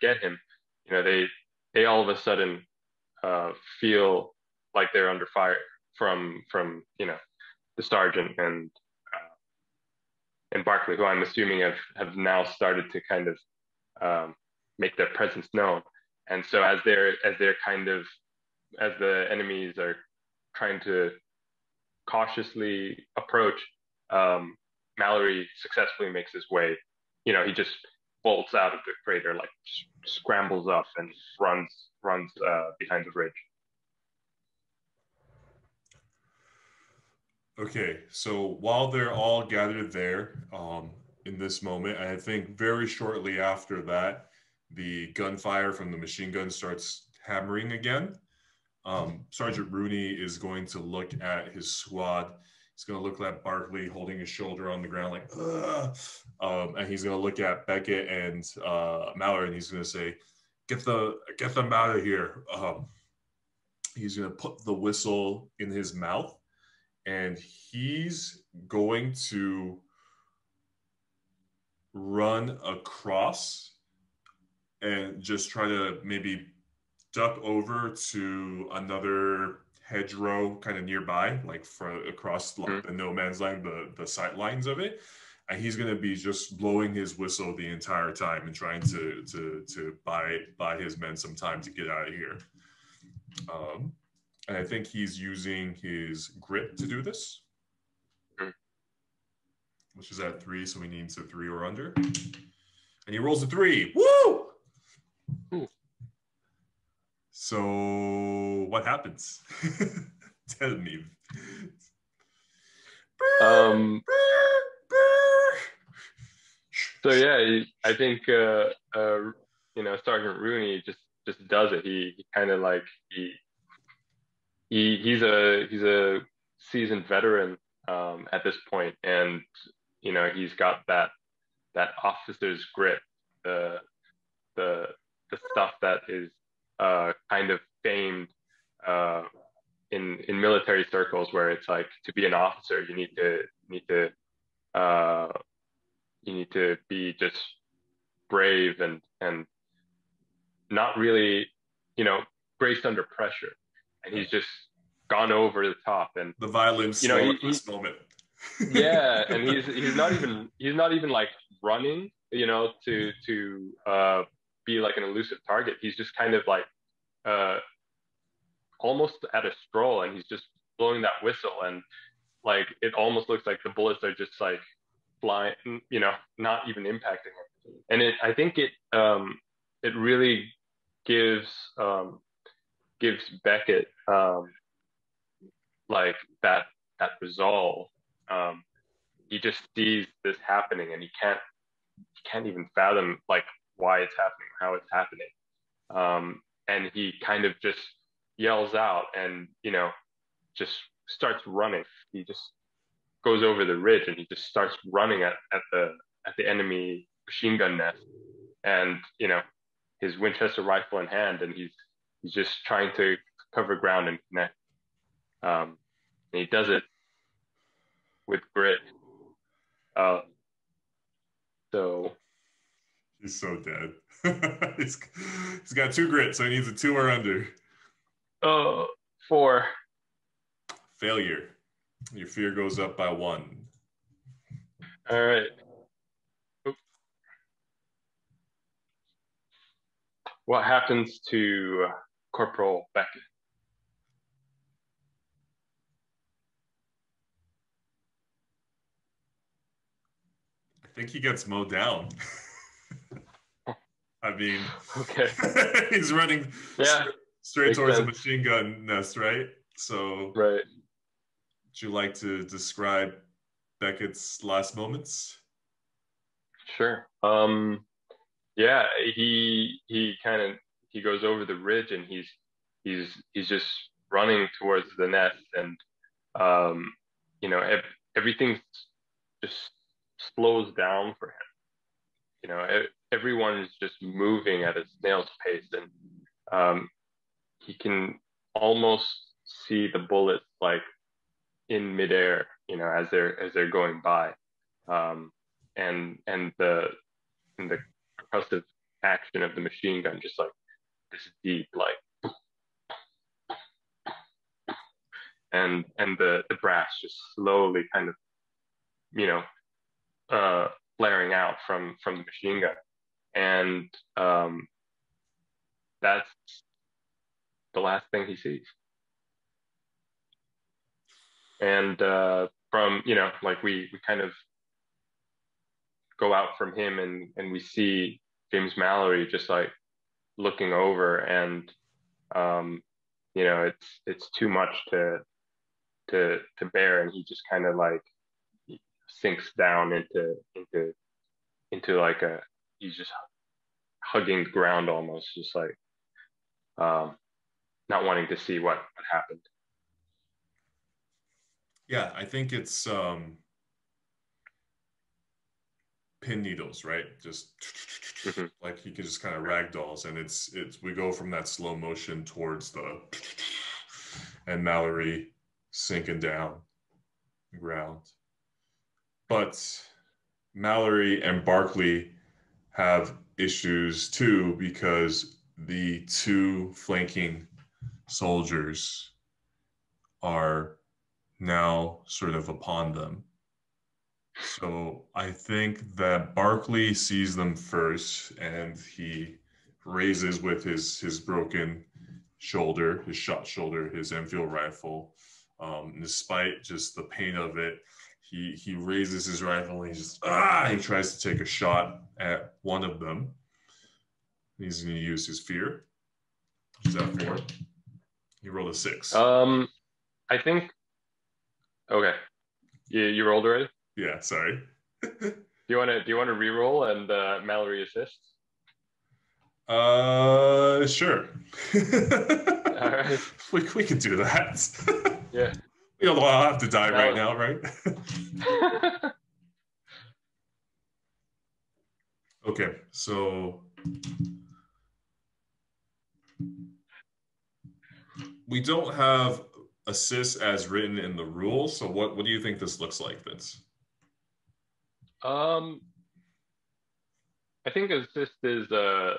get him, you know, they all of a sudden feel like they're under fire from you know, the sergeant and Barkley, who I'm assuming have now started to kind of make their presence known. And so as the enemies are trying to cautiously approach, Mallory successfully makes his way. You know, he just bolts out of the crater, like scrambles up and runs behind the ridge. Okay, so while they're all gathered there, in this moment, I think very shortly after that, the gunfire from the machine gun starts hammering again. Sergeant Rooney is going to look at his squad. He's going to look at Barkley holding his shoulder on the ground, like, and he's going to look at Beckett and Mallory, and he's going to say, "Get them out of here." He's going to put the whistle in his mouth, and he's going to run across and just try to maybe duck over to another hedgerow kind of nearby, like across like the no man's land, the sight lines of it. And he's going to be just blowing his whistle the entire time and trying to buy his men some time to get out of here. And I think he's using his grit to do this, which is at 3, so he needs a 3 or under. And he rolls a 3. Woo! Ooh. So what happens? Tell me. So yeah, I think you know, Sergeant Rooney just does it. He kind of like he's a seasoned veteran at this point, and you know, he's got that officer's grit, the stuff that is kind of famed in military circles, where it's like, to be an officer, you need to be just brave and not really, you know, braced under pressure. And he's just gone over the top, and the violence, you know, in this moment. Yeah, and he's not even like running, you know, to be like an elusive target. He's just kind of like almost at a stroll, and he's just blowing that whistle, and like it almost looks like the bullets are just like flying, you know, not even impacting him. And I think it really gives Beckett like that resolve. He just sees this happening, and he can't even fathom like why it's happening, how it's happening. And he kind of just yells out, and you know, just starts running. He just goes over the ridge, and he just starts running at the enemy machine gun nest, and you know, his Winchester rifle in hand, and he's just trying to cover ground and connect. And he does it with grit. So he's so dead. he's got 2 grit, so he needs a 2 or under. 4. Failure. Your fear goes up by 1. All right. Oop. What happens to Corporal Beckett? I think he gets mowed down. I mean, Okay. he's running Yeah, straight makes towards a sense. machine gun nest, right? So, Right. would you like to describe Beckett's last moments? Sure. Yeah, he kind of he goes over the ridge and he's just running towards the nest and um you know everything just slows down for him. Everyone is just moving at a snail's pace and um he can almost see the bullets like in midair, as they're going by. Um and the percussive action of the machine gun just like this deep like and the brass just slowly kind of you know uh flaring out from the machine gun and that's the last thing he sees and from like we kind of go out from him and we see James Mallory just like looking over and um it's too much to bear and he just kind of like sinks down into like a he's just hugging the ground almost just like um not wanting to see what happened. Yeah, I think it's pin needles, right? Just Hmm. like he can just kind of ragdolls, and it's we go from that slow motion towards the and Mallory sinking down the ground. But Mallory and Barkley have issues too because the two flanking soldiers are now sort of upon them. So I think that Barkley sees them first and he raises with his broken shoulder, his shot shoulder, his Enfield rifle. Despite just the pain of it, he raises his rifle and he tries to take a shot at one of them. He's going to use his fear, which is at 4. He rolled a 6. um I think okay, you rolled already. Yeah, sorry. Do you want to re-roll and Mallory assists? Sure. All right. We can do that. Yeah. We don't all have to die right Mal now, right? Okay, so we don't have assists as written in the rules. So what do you think this looks like, Vince? um I think assist is I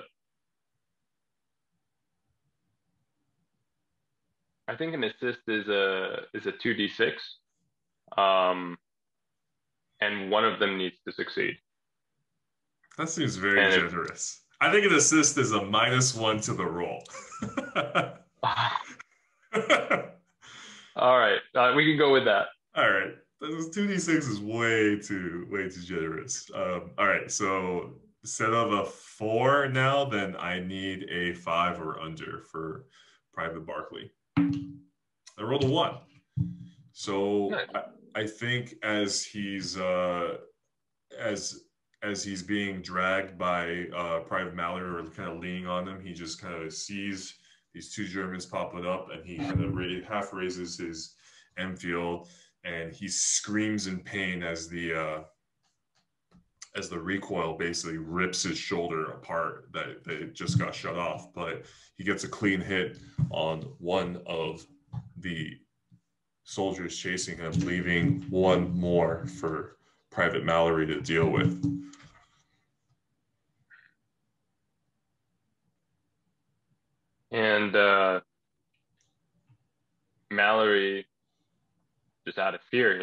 think an assist is a 2d6 um and one of them needs to succeed. That seems very And if generous. I think an assist is a -1 to the roll. all right, we can go with that. All right. This 2d6 is way too generous. All right, so instead of a 4 now, then I need a 5 or under for Private Barkley. I rolled a 1. So Nice. I think as as he's being dragged by Private Mallory or kind of leaning on him, he just kind of sees these two Germans popping up, and he kind of half raises his Enfield, and he screams in pain as the recoil basically rips his shoulder apart that it just got shut off. But he gets a clean hit on one of the soldiers chasing him, leaving one more for Private Mallory to deal with. And Mallory, just out of fear,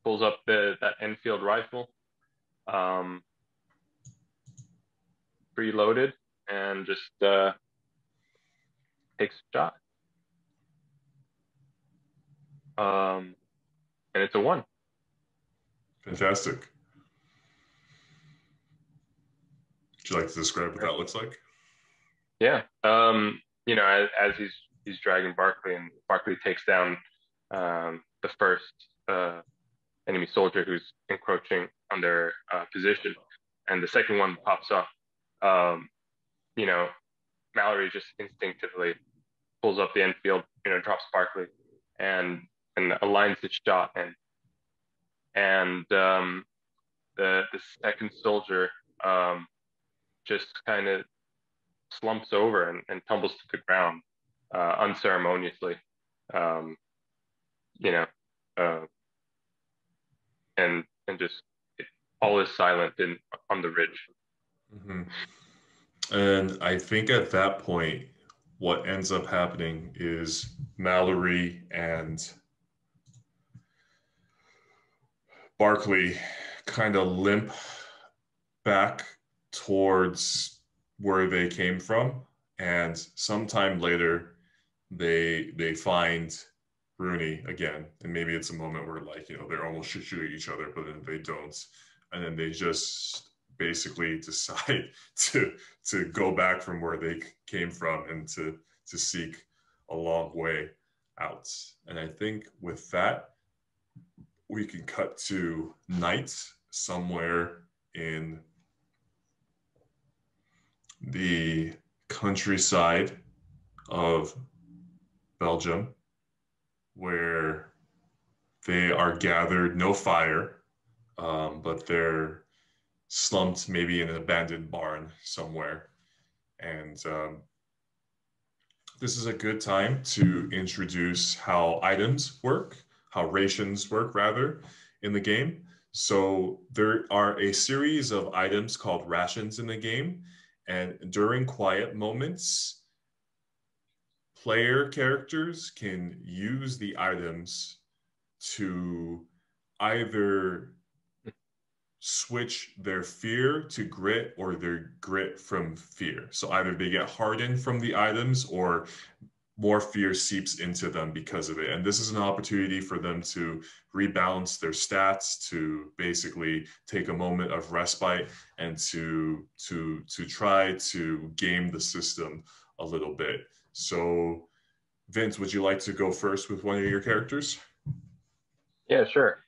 pulls up that Enfield rifle, um, preloaded, and just takes a shot. And it's a 1. Fantastic. Would you like to describe what that looks like? Yeah. As he's dragging Barkley, and Barkley takes down the first enemy soldier who's encroaching on their position, and the second one pops up. Um, you know, Mallory just instinctively pulls up the Enfield, drops Barkley, and aligns the shot, and the second soldier just kind of slumps over and tumbles to the ground unceremoniously, um, you know, uh, and just all is silent on the ridge. Mm-hmm. And I think at that point, what ends up happening is Mallory and Barkley kind of limp back towards where they came from, and sometime later they find Rooney again, and maybe it's a moment where they're almost shooting each other, but then they don't, and then they just basically decide to go back from where they came from and to seek a long way out. And I think with that we can cut to night somewhere in the countryside of Belgium, where they are gathered, no fire, but they're slumped maybe in an abandoned barn somewhere. And this is a good time to introduce how items work, how rations work, rather, in the game. So there are a series of items called rations in the game, and during quiet moments, player characters can use the items to either switch their fear to grit or their grit from fear. So either they get hardened from the items or more fear seeps into them because of it. And this is an opportunity for them to rebalance their stats, to basically take a moment of respite, and to try to game the system a little bit. So Vince, would you like to go first with one of your characters? Yeah, sure.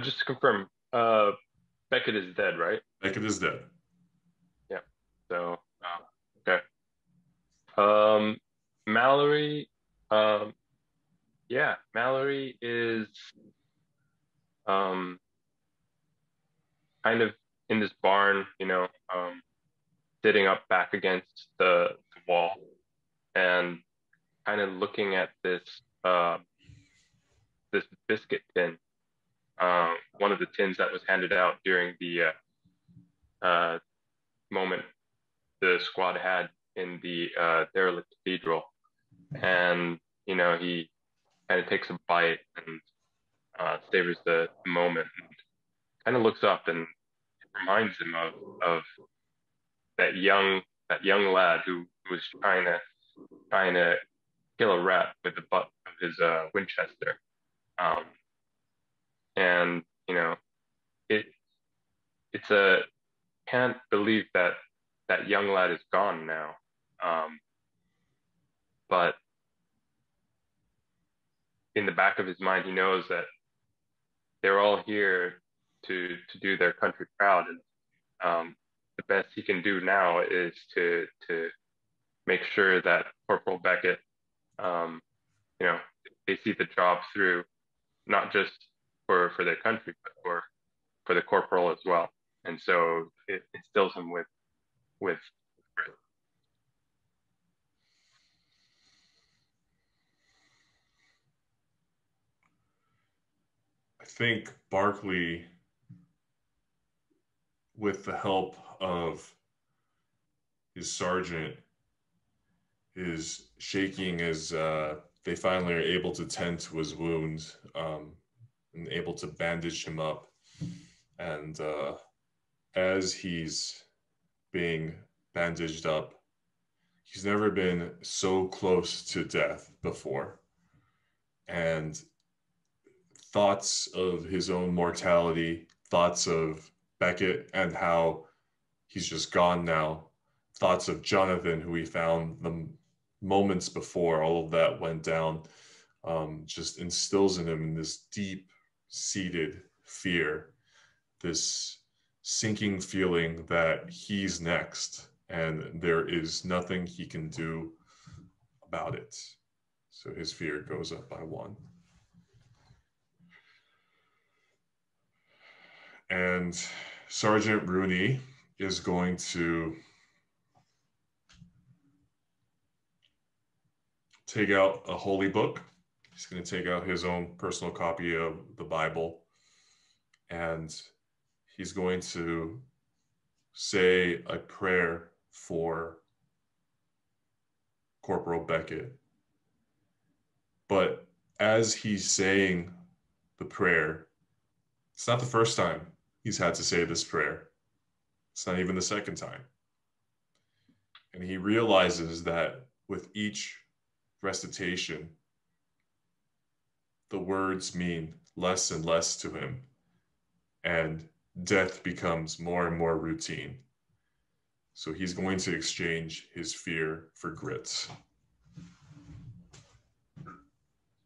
Just to confirm, Beckett is dead, right? Beckett is dead. Yeah. So, okay. Um, Mallory, um, yeah, Mallory is um, kind of in this barn, sitting up back against the wall, and kind of looking at this biscuit tin, one of the tins that was handed out during the uh, moment the squad had in the derelict cathedral. And he kind of takes a bite and savors the moment, and kind of looks up, and it reminds him of that young lad who was trying to kill a rat with the butt of his Winchester. Um, and it it's a can't believe that young lad is gone now. Um, but in the back of his mind, he knows that they're all here to do their country proud, and the best he can do now is to make sure that Corporal Beckett, um, they see the job through, not just for their country, but for the corporal as well. And so it instills him with grit. I think Barkley, with the help of his sergeant, is shaking as they finally are able to tend to his wound. and able to bandage him up. And as he's being bandaged up, he's never been so close to death before. And thoughts of his own mortality, thoughts of Beckett and how he's just gone now, thoughts of Jonathan, who he found the moments before all of that went down, just instills in him this deep seated fear, this sinking feeling that he's next and there is nothing he can do about it. So his fear goes up by 1. And Sergeant Rooney is going to take out a holy book. He's going to take out his own personal copy of the Bible, and he's going to say a prayer for Corporal Beckett. But as he's saying the prayer, it's not the first time he's had to say this prayer. It's not even the second time. And he realizes that with each recitation, the words mean less and less to him, and death becomes more and more routine. So he's going to exchange his fear for grit.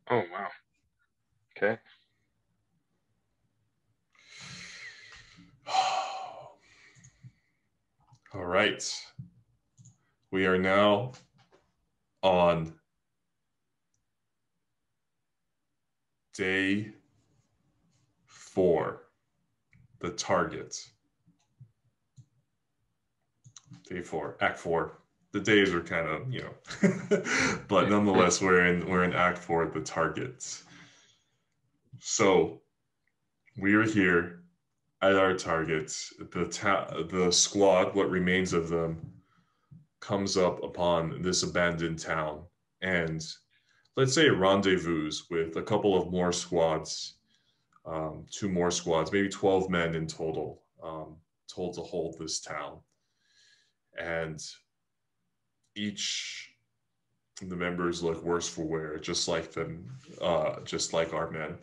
Oh, wow. Okay. All right. We are now on day 4, the target. Day 4, Act 4. The days are kind of, but nonetheless, we're in Act 4, the target. So we are here at our targets. The squad, what remains of them, comes up upon this abandoned town, and let's say rendezvous with a couple of more squads, 2 more squads, maybe 12 men in total, told to hold this town. And each of the members look worse for wear, just like our men.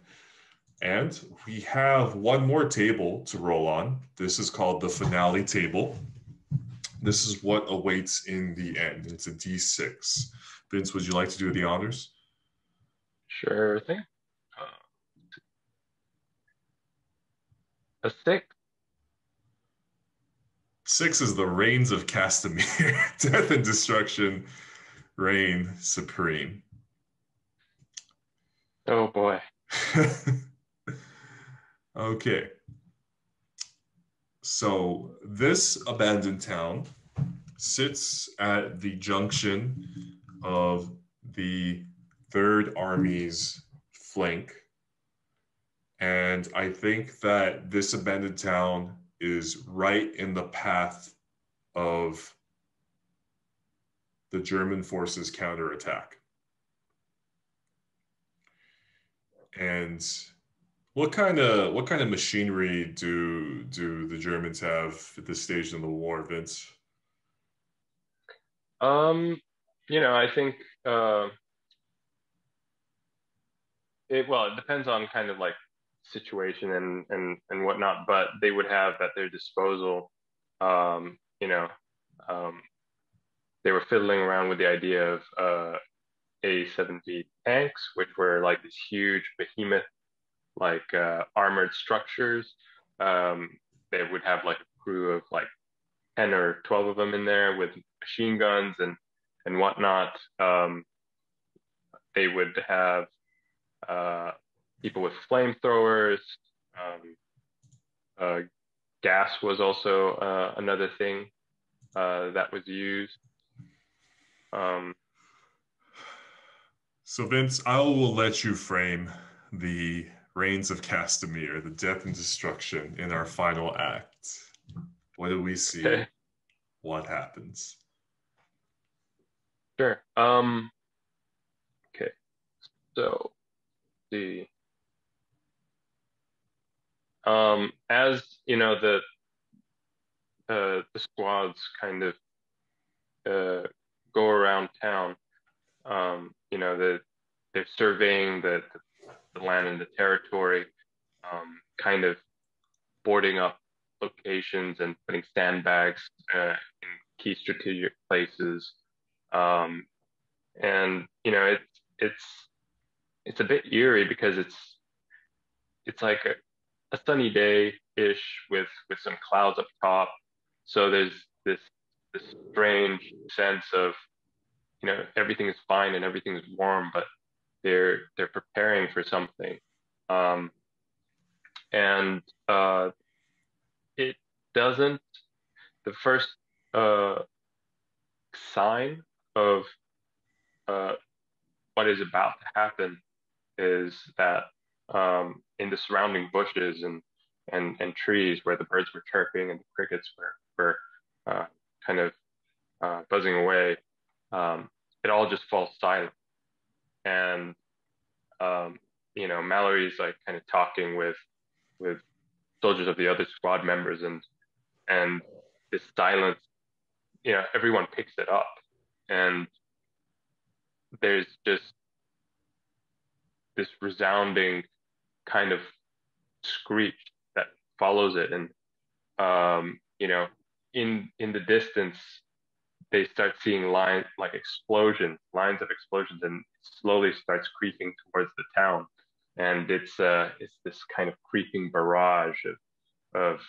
And we have one more table to roll on. This is called the finale table. This is what awaits in the end. It's a D6. Vince, would you like to do the honors? Sure thing. A 6. 6 is the reigns of Castamere. Death and destruction reign supreme. Oh boy. Okay. So this abandoned town sits at the junction of the Third Army's flank. And I think that this abandoned town is right in the path of the German forces' counterattack. And what kind of machinery do the Germans have at this stage in the war, Vince? I think it depends on kind of like situation and whatnot, but they would have at their disposal, they were fiddling around with the idea of A-70 tanks, which were like these huge behemoth, like armored structures. They would have like a crew of like 10 or 12 of them in there with machine guns and whatnot. They would have people with flamethrowers. Gas was also another thing that was used. So Vince, I will let you frame the reigns of Castamere, the death and destruction in our final act. What do we see? Okay. What happens? Sure. Okay. So the As you know, the squads kind of go around town. You know, they're surveying the land and the territory, kind of boarding up locations and putting sandbags in key strategic places. And you know, it's a bit eerie because it's like a sunny day-ish with some clouds up top. So there's this strange sense of, you know, everything is fine and everything is warm, but they're preparing for something. Um, and it doesn't, the first uh, sign of uh, what is about to happen is that in the surrounding bushes and trees where the birds were chirping and the crickets were kind of buzzing away, it all just falls silent. And you know, Mallory's like kind of talking with soldiers of the other squad members, and this silence, you know, everyone picks it up, and there's just this resounding kind of screech that follows it. And you know, in the distance they start seeing lines like lines of explosions, and it slowly starts creeping towards the town. And it's this kind of creeping barrage of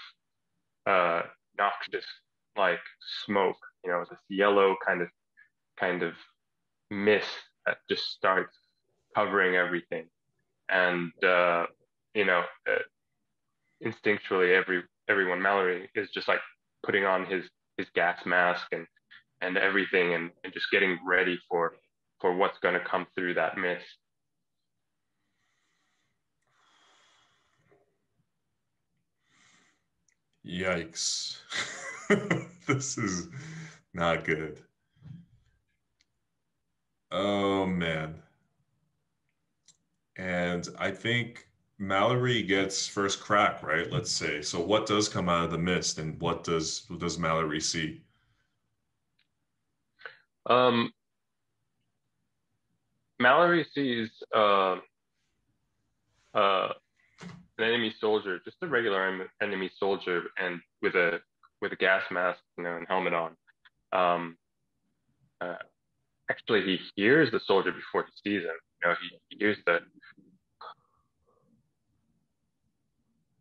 noxious like smoke. You know, this yellow kind of mist that just starts covering everything. And you know, instinctually, everyone, Mallory is just like putting on his gas mask and everything, and just getting ready for what's going to come through that mist. Yikes. This is not good. Oh man. And I think Mallory gets first crack, right? Let's say. So what does come out of the mist, and what does Mallory see? Um, Mallory sees uh, an enemy soldier, just a regular enemy soldier, and with a gas mask, you know, and helmet on. Um, uh, Actually, he hears the soldier before he sees him. You know, he hears the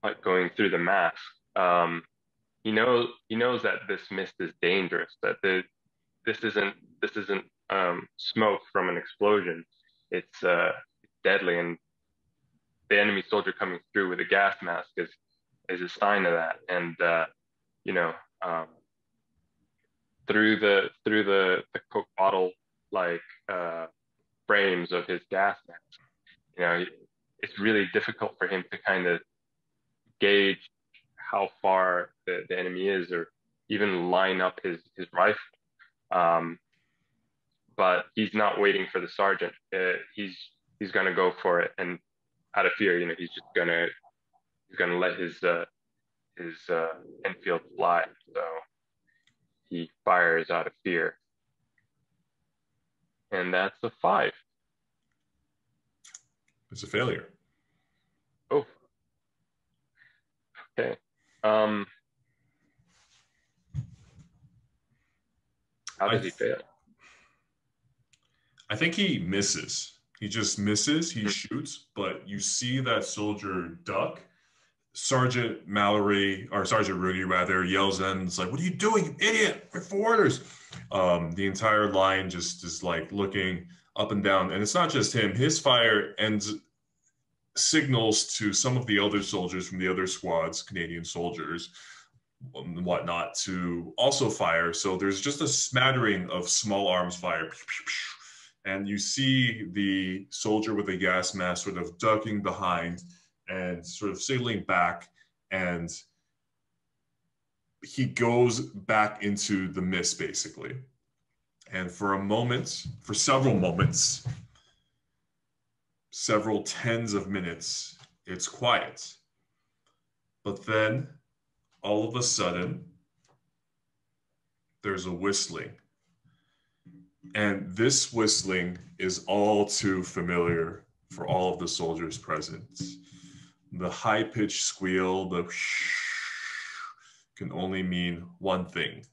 like going through the mask. Um, he knows that this mist is dangerous. That this isn't smoke from an explosion. It's deadly, and the enemy soldier coming through with a gas mask is a sign of that. And you know, um, through the Coke bottle like frames of his gas mask, you know, it's really difficult for him to kind of gauge how far the enemy is, or even line up his rifle. Um, but he's not waiting for the sergeant. He's gonna go for it, and out of fear, you know, he's gonna let his Enfield fly. So he fires out of fear, and that's a 5. It's a failure. Oh, okay. Um, how I does he fail? I think he misses. He just misses. He Hmm. shoots, but you see that soldier duck. Sergeant Mallory, or Sergeant Rudy rather, yells at him. It's like, "What are you doing, you idiot? Wait for orders." The entire line just is like looking up and down, and it's not just him. His fire ends signals to some of the other soldiers from the other squads, Canadian soldiers, and whatnot, to also fire. So there's just a smattering of small arms fire. And you see the soldier with a gas mask sort of ducking behind and sort of signaling back, and he goes back into the mist basically. And for a moment, for several moments, several tens of minutes, it's quiet. But then all of a sudden, there's a whistling. And this whistling is all too familiar for all of the soldiers present. The high-pitched squeal, the can only mean one thing.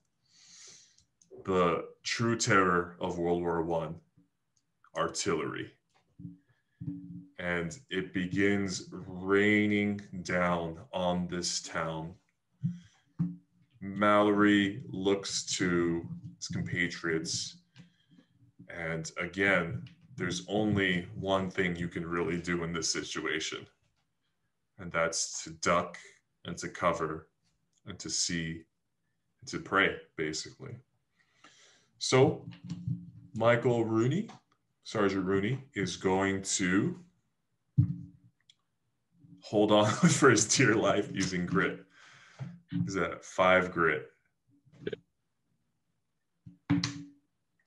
The true terror of World War I, artillery. And it begins raining down on this town. Mallory looks to his compatriots, and again, there's only one thing you can really do in this situation, and that's to duck and to cover and to see and to pray, basically. So Michael Rooney, Sergeant Rooney, is going to hold on for his dear life using grit. Is that 5 grit?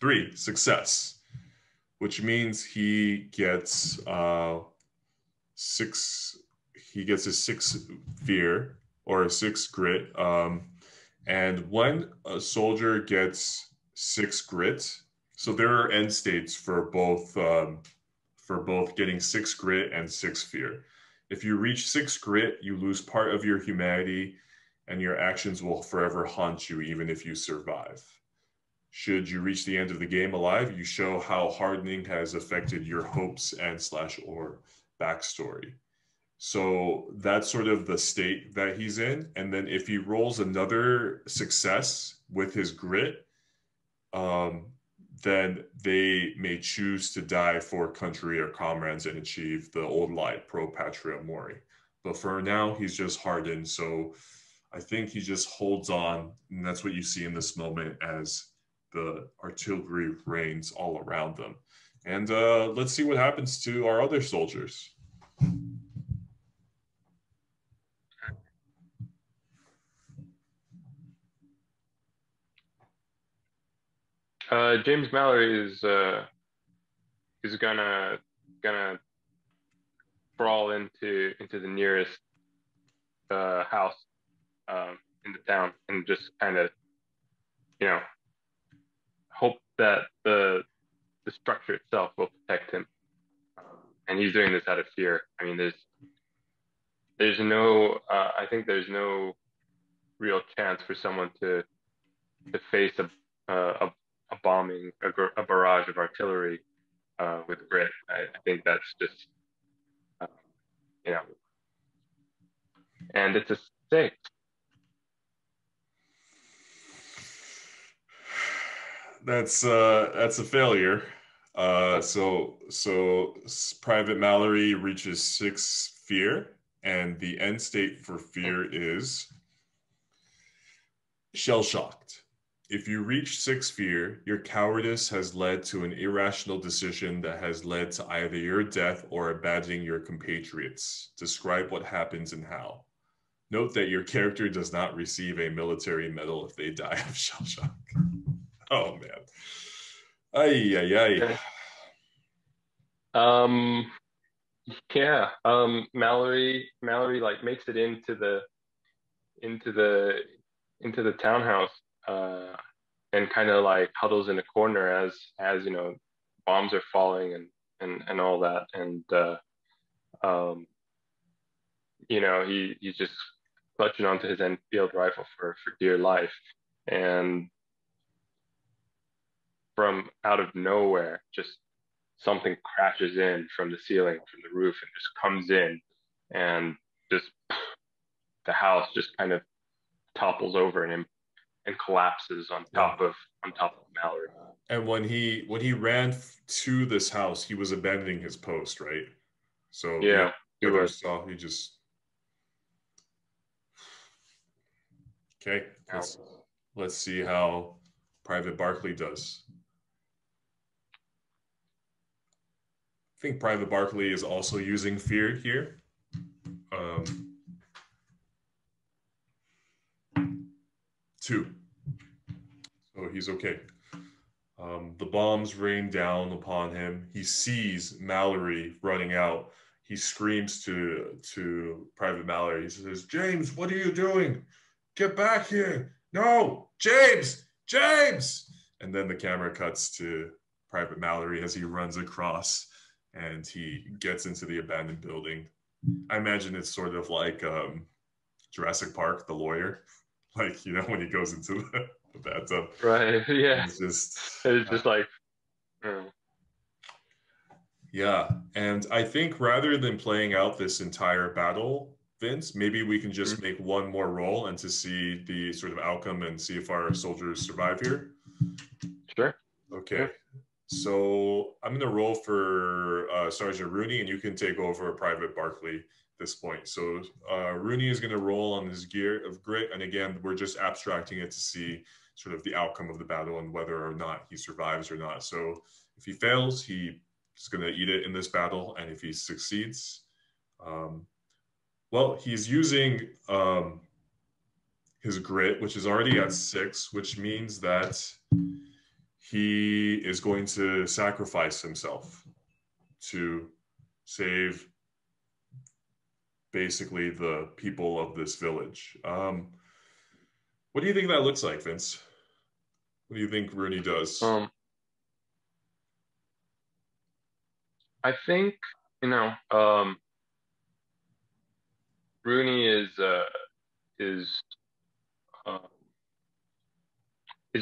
3, success, which means he gets 6. He gets a 6 fear or a 6 grit. And when a soldier gets 6 grit, so there are end states for both getting 6 grit and 6 fear. If you reach 6 grit, you lose part of your humanity, and your actions will forever haunt you even if you survive. Should you reach the end of the game alive, you show how hardening has affected your hopes and / or backstory. So that's sort of the state that he's in. And then if he rolls another success with his grit, then they may choose to die for country or comrades and achieve the old lie, pro patria mori. But for now, he's just hardened. So I think he just holds on. And that's what you see in this moment as the artillery rains all around them. And let's see what happens to our other soldiers. James Mallory is gonna crawl into the nearest house in the town and just kind of, hope that the structure itself will protect him. And he's doing this out of fear. I mean, there's no I think there's no real chance for someone to face a bombing, a barrage of artillery with grit. I think that's just, and it's a 6. That's a failure. So Private Mallory reaches 6 fear, and the end state for fear is shell-shocked. If you reach 6 fear, your cowardice has led to an irrational decision that has led to either your death or abandoning your compatriots. Describe what happens and how. Note that your character does not receive a military medal if they die of shell shock. Oh man. Ay ay ay. Yeah. Mallory like makes it into the townhouse, and kind of like huddles in a corner as bombs are falling and all that, and he's just clutching onto his Enfield rifle for dear life, and from out of nowhere, just something crashes in from the ceiling, from the roof, and just comes in, and just the house just kind of topples over and collapses on top of Mallory. And when he ran to this house, he was abandoning his post, right? So yeah, he just. Okay, let's see how Private Barkley does. I think Private Barkley is also using fear here. 2. So he's okay. The bombs rain down upon him. He sees Mallory running out. he screams to Private Mallory. He says, "James, what are you doing? Get back here! No, James, James!" And then the camera cuts to Private Mallory as he runs across and he gets into the abandoned building. I imagine it's sort of like Jurassic Park, the lawyer, like, you know, when he goes into the bathtub. Right. Yeah. It's just, It's just like, yeah. And I think rather than playing out this entire battle, Vince, maybe we can just make one more roll and to see the sort of outcome and see if our soldiers survive here. sure. Okay. Sure. So I'm going to roll for Sergeant Rooney, and you can take over Private Barkley this point. So Rooney is going to roll on his gear of grit. And again, we're just abstracting it to see sort of the outcome of the battle and whether or not he survives or not. So if he fails, he is going to eat it in this battle. And if he succeeds, well, he's using his grit, which is already at 6, which means that he is going to sacrifice himself to save basically the people of this village. What do you think that looks like, Vince? What do you think Rooney does? I think, you know, Rooney is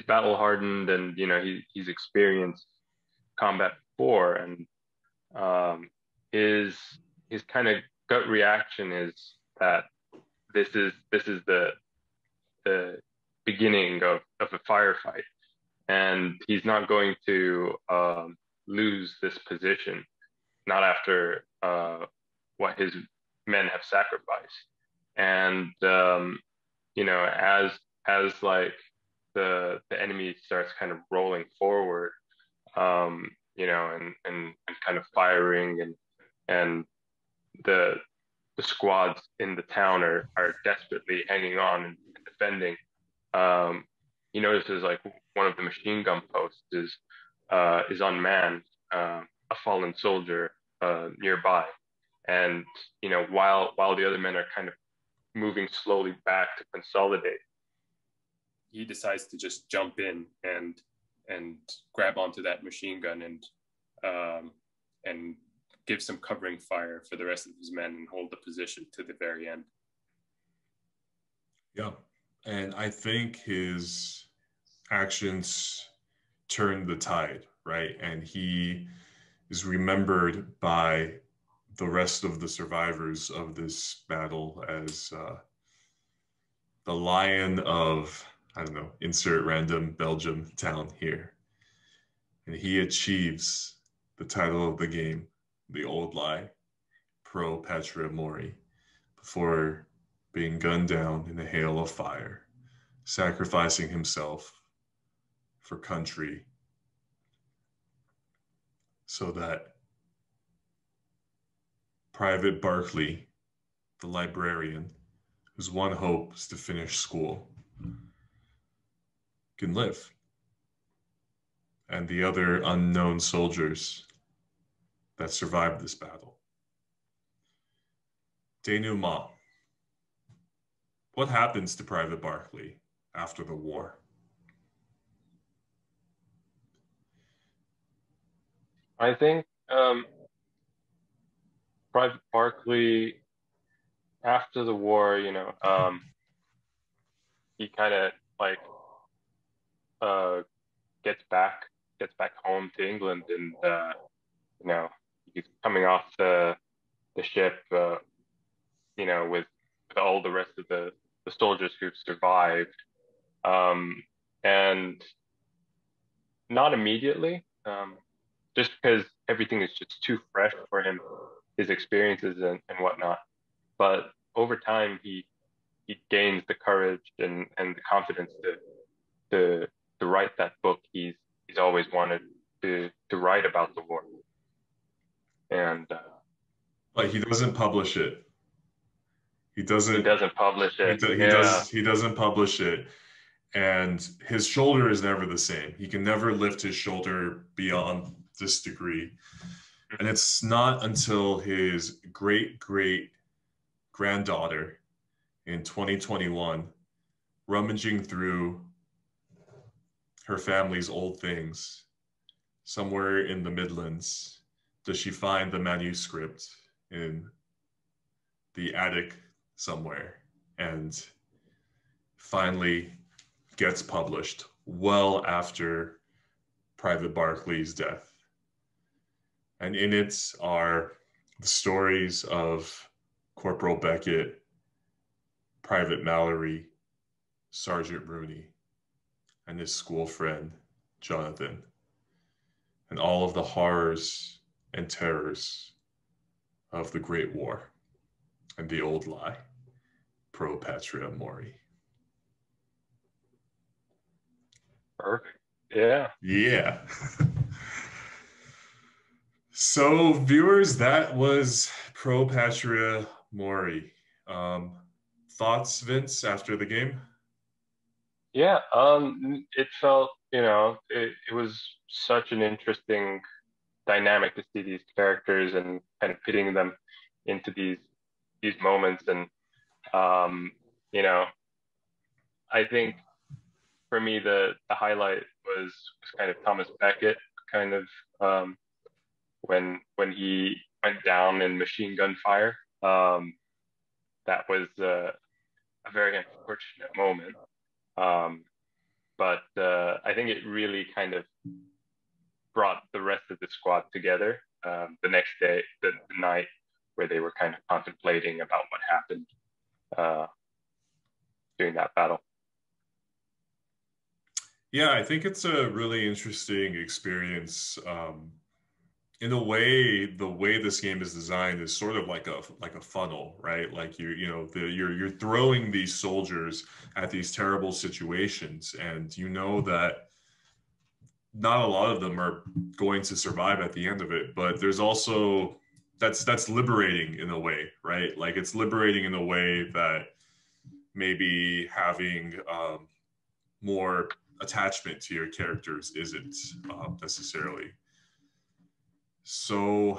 battle hardened, and you know he's experienced combat before, and his kind of gut reaction is that this is the beginning of a firefight, and he's not going to lose this position, not after what his men have sacrificed. And you know, as like the enemy starts kind of rolling forward, you know, and kind of firing, and the squads in the town are desperately hanging on and defending. He notices like one of the machine gun posts is unmanned, a fallen soldier nearby, and you know, while the other men are kind of moving slowly back to consolidate, he decides to just jump in and grab onto that machine gun and give some covering fire for the rest of his men and hold the position to the very end. Yeah, and I think his actions turned the tide, right? And he is remembered by the rest of the survivors of this battle as the Lion of, I don't know, insert random Belgium town here. And he achieves the title of the game, The Old Lie, Pro Patria Mori, before being gunned down in a hail of fire, sacrificing himself for country so that Private Barkley, the librarian, whose one hope is to finish school, can live. And the other unknown soldiers that survived this battle. Denouement. What happens to Private Barkley after the war? I think Private Barkley, after the war, you know, he kind of like gets back home to England, and you know, he's coming off the ship, you know, with all the rest of the soldiers who've survived, and not immediately, just because everything is just too fresh for him, his experiences and whatnot. But over time, he gains the courage and the confidence to write that book he's always wanted to write about the war. And but he doesn't publish it. He doesn't publish it. He doesn't publish it. And his shoulder is never the same. He can never lift his shoulder beyond this degree. And it's not until his great great granddaughter in 2021, rummaging through her family's old things somewhere in the Midlands, does she find the manuscript in the attic somewhere and finally gets published well after Private Barclay's death. And in it are the stories of Corporal Beckett, Private Mallory, Sergeant Rooney, and his school friend, Jonathan, and all of the horrors and terrors of the Great War and the old lie, Pro Patria Mori. Perfect. Yeah. Yeah. So, viewers, that was Pro Patria Mori. Thoughts, Vince, after the game? Yeah. It felt, it was such an interesting dynamic to see these characters and kind of pitting them into these moments. And you know, I think for me the highlight was kind of Thomas Beckett, kind of when he went down in machine gun fire. That was a very unfortunate moment. But I think it really kind of brought the rest of the squad together the next day, the night where they were kind of contemplating about what happened during that battle. Yeah, I think it's a really interesting experience. In a way, the way this game is designed is sort of like a funnel, right? Like you're throwing these soldiers at these terrible situations, and you know that not a lot of them are going to survive at the end of it. But there's also that's liberating in a way, right? Like it's liberating in a way that maybe having more attachment to your characters isn't necessarily. So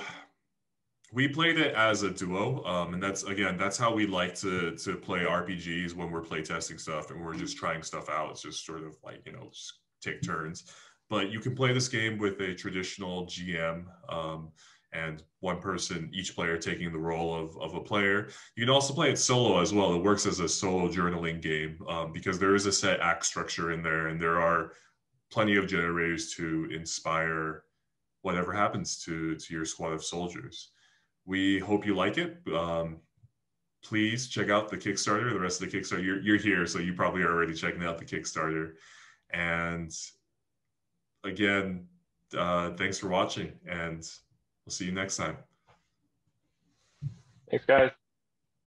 we played it as a duo, and that's how we like to play RPGs when we're playtesting stuff and we're just trying stuff out. It's just sort of like just take turns. But you can play this game with a traditional GM, and one person, each player taking the role of a player. You can also play it solo as well. It works as a solo journaling game because there is a set act structure in there, and there are plenty of generators to inspire whatever happens to your squad of soldiers. We hope you like it. Please check out the Kickstarter, the rest of the Kickstarter. You're here, so you probably are already checking out the Kickstarter. And again, thanks for watching, and we'll see you next time. Thanks, guys.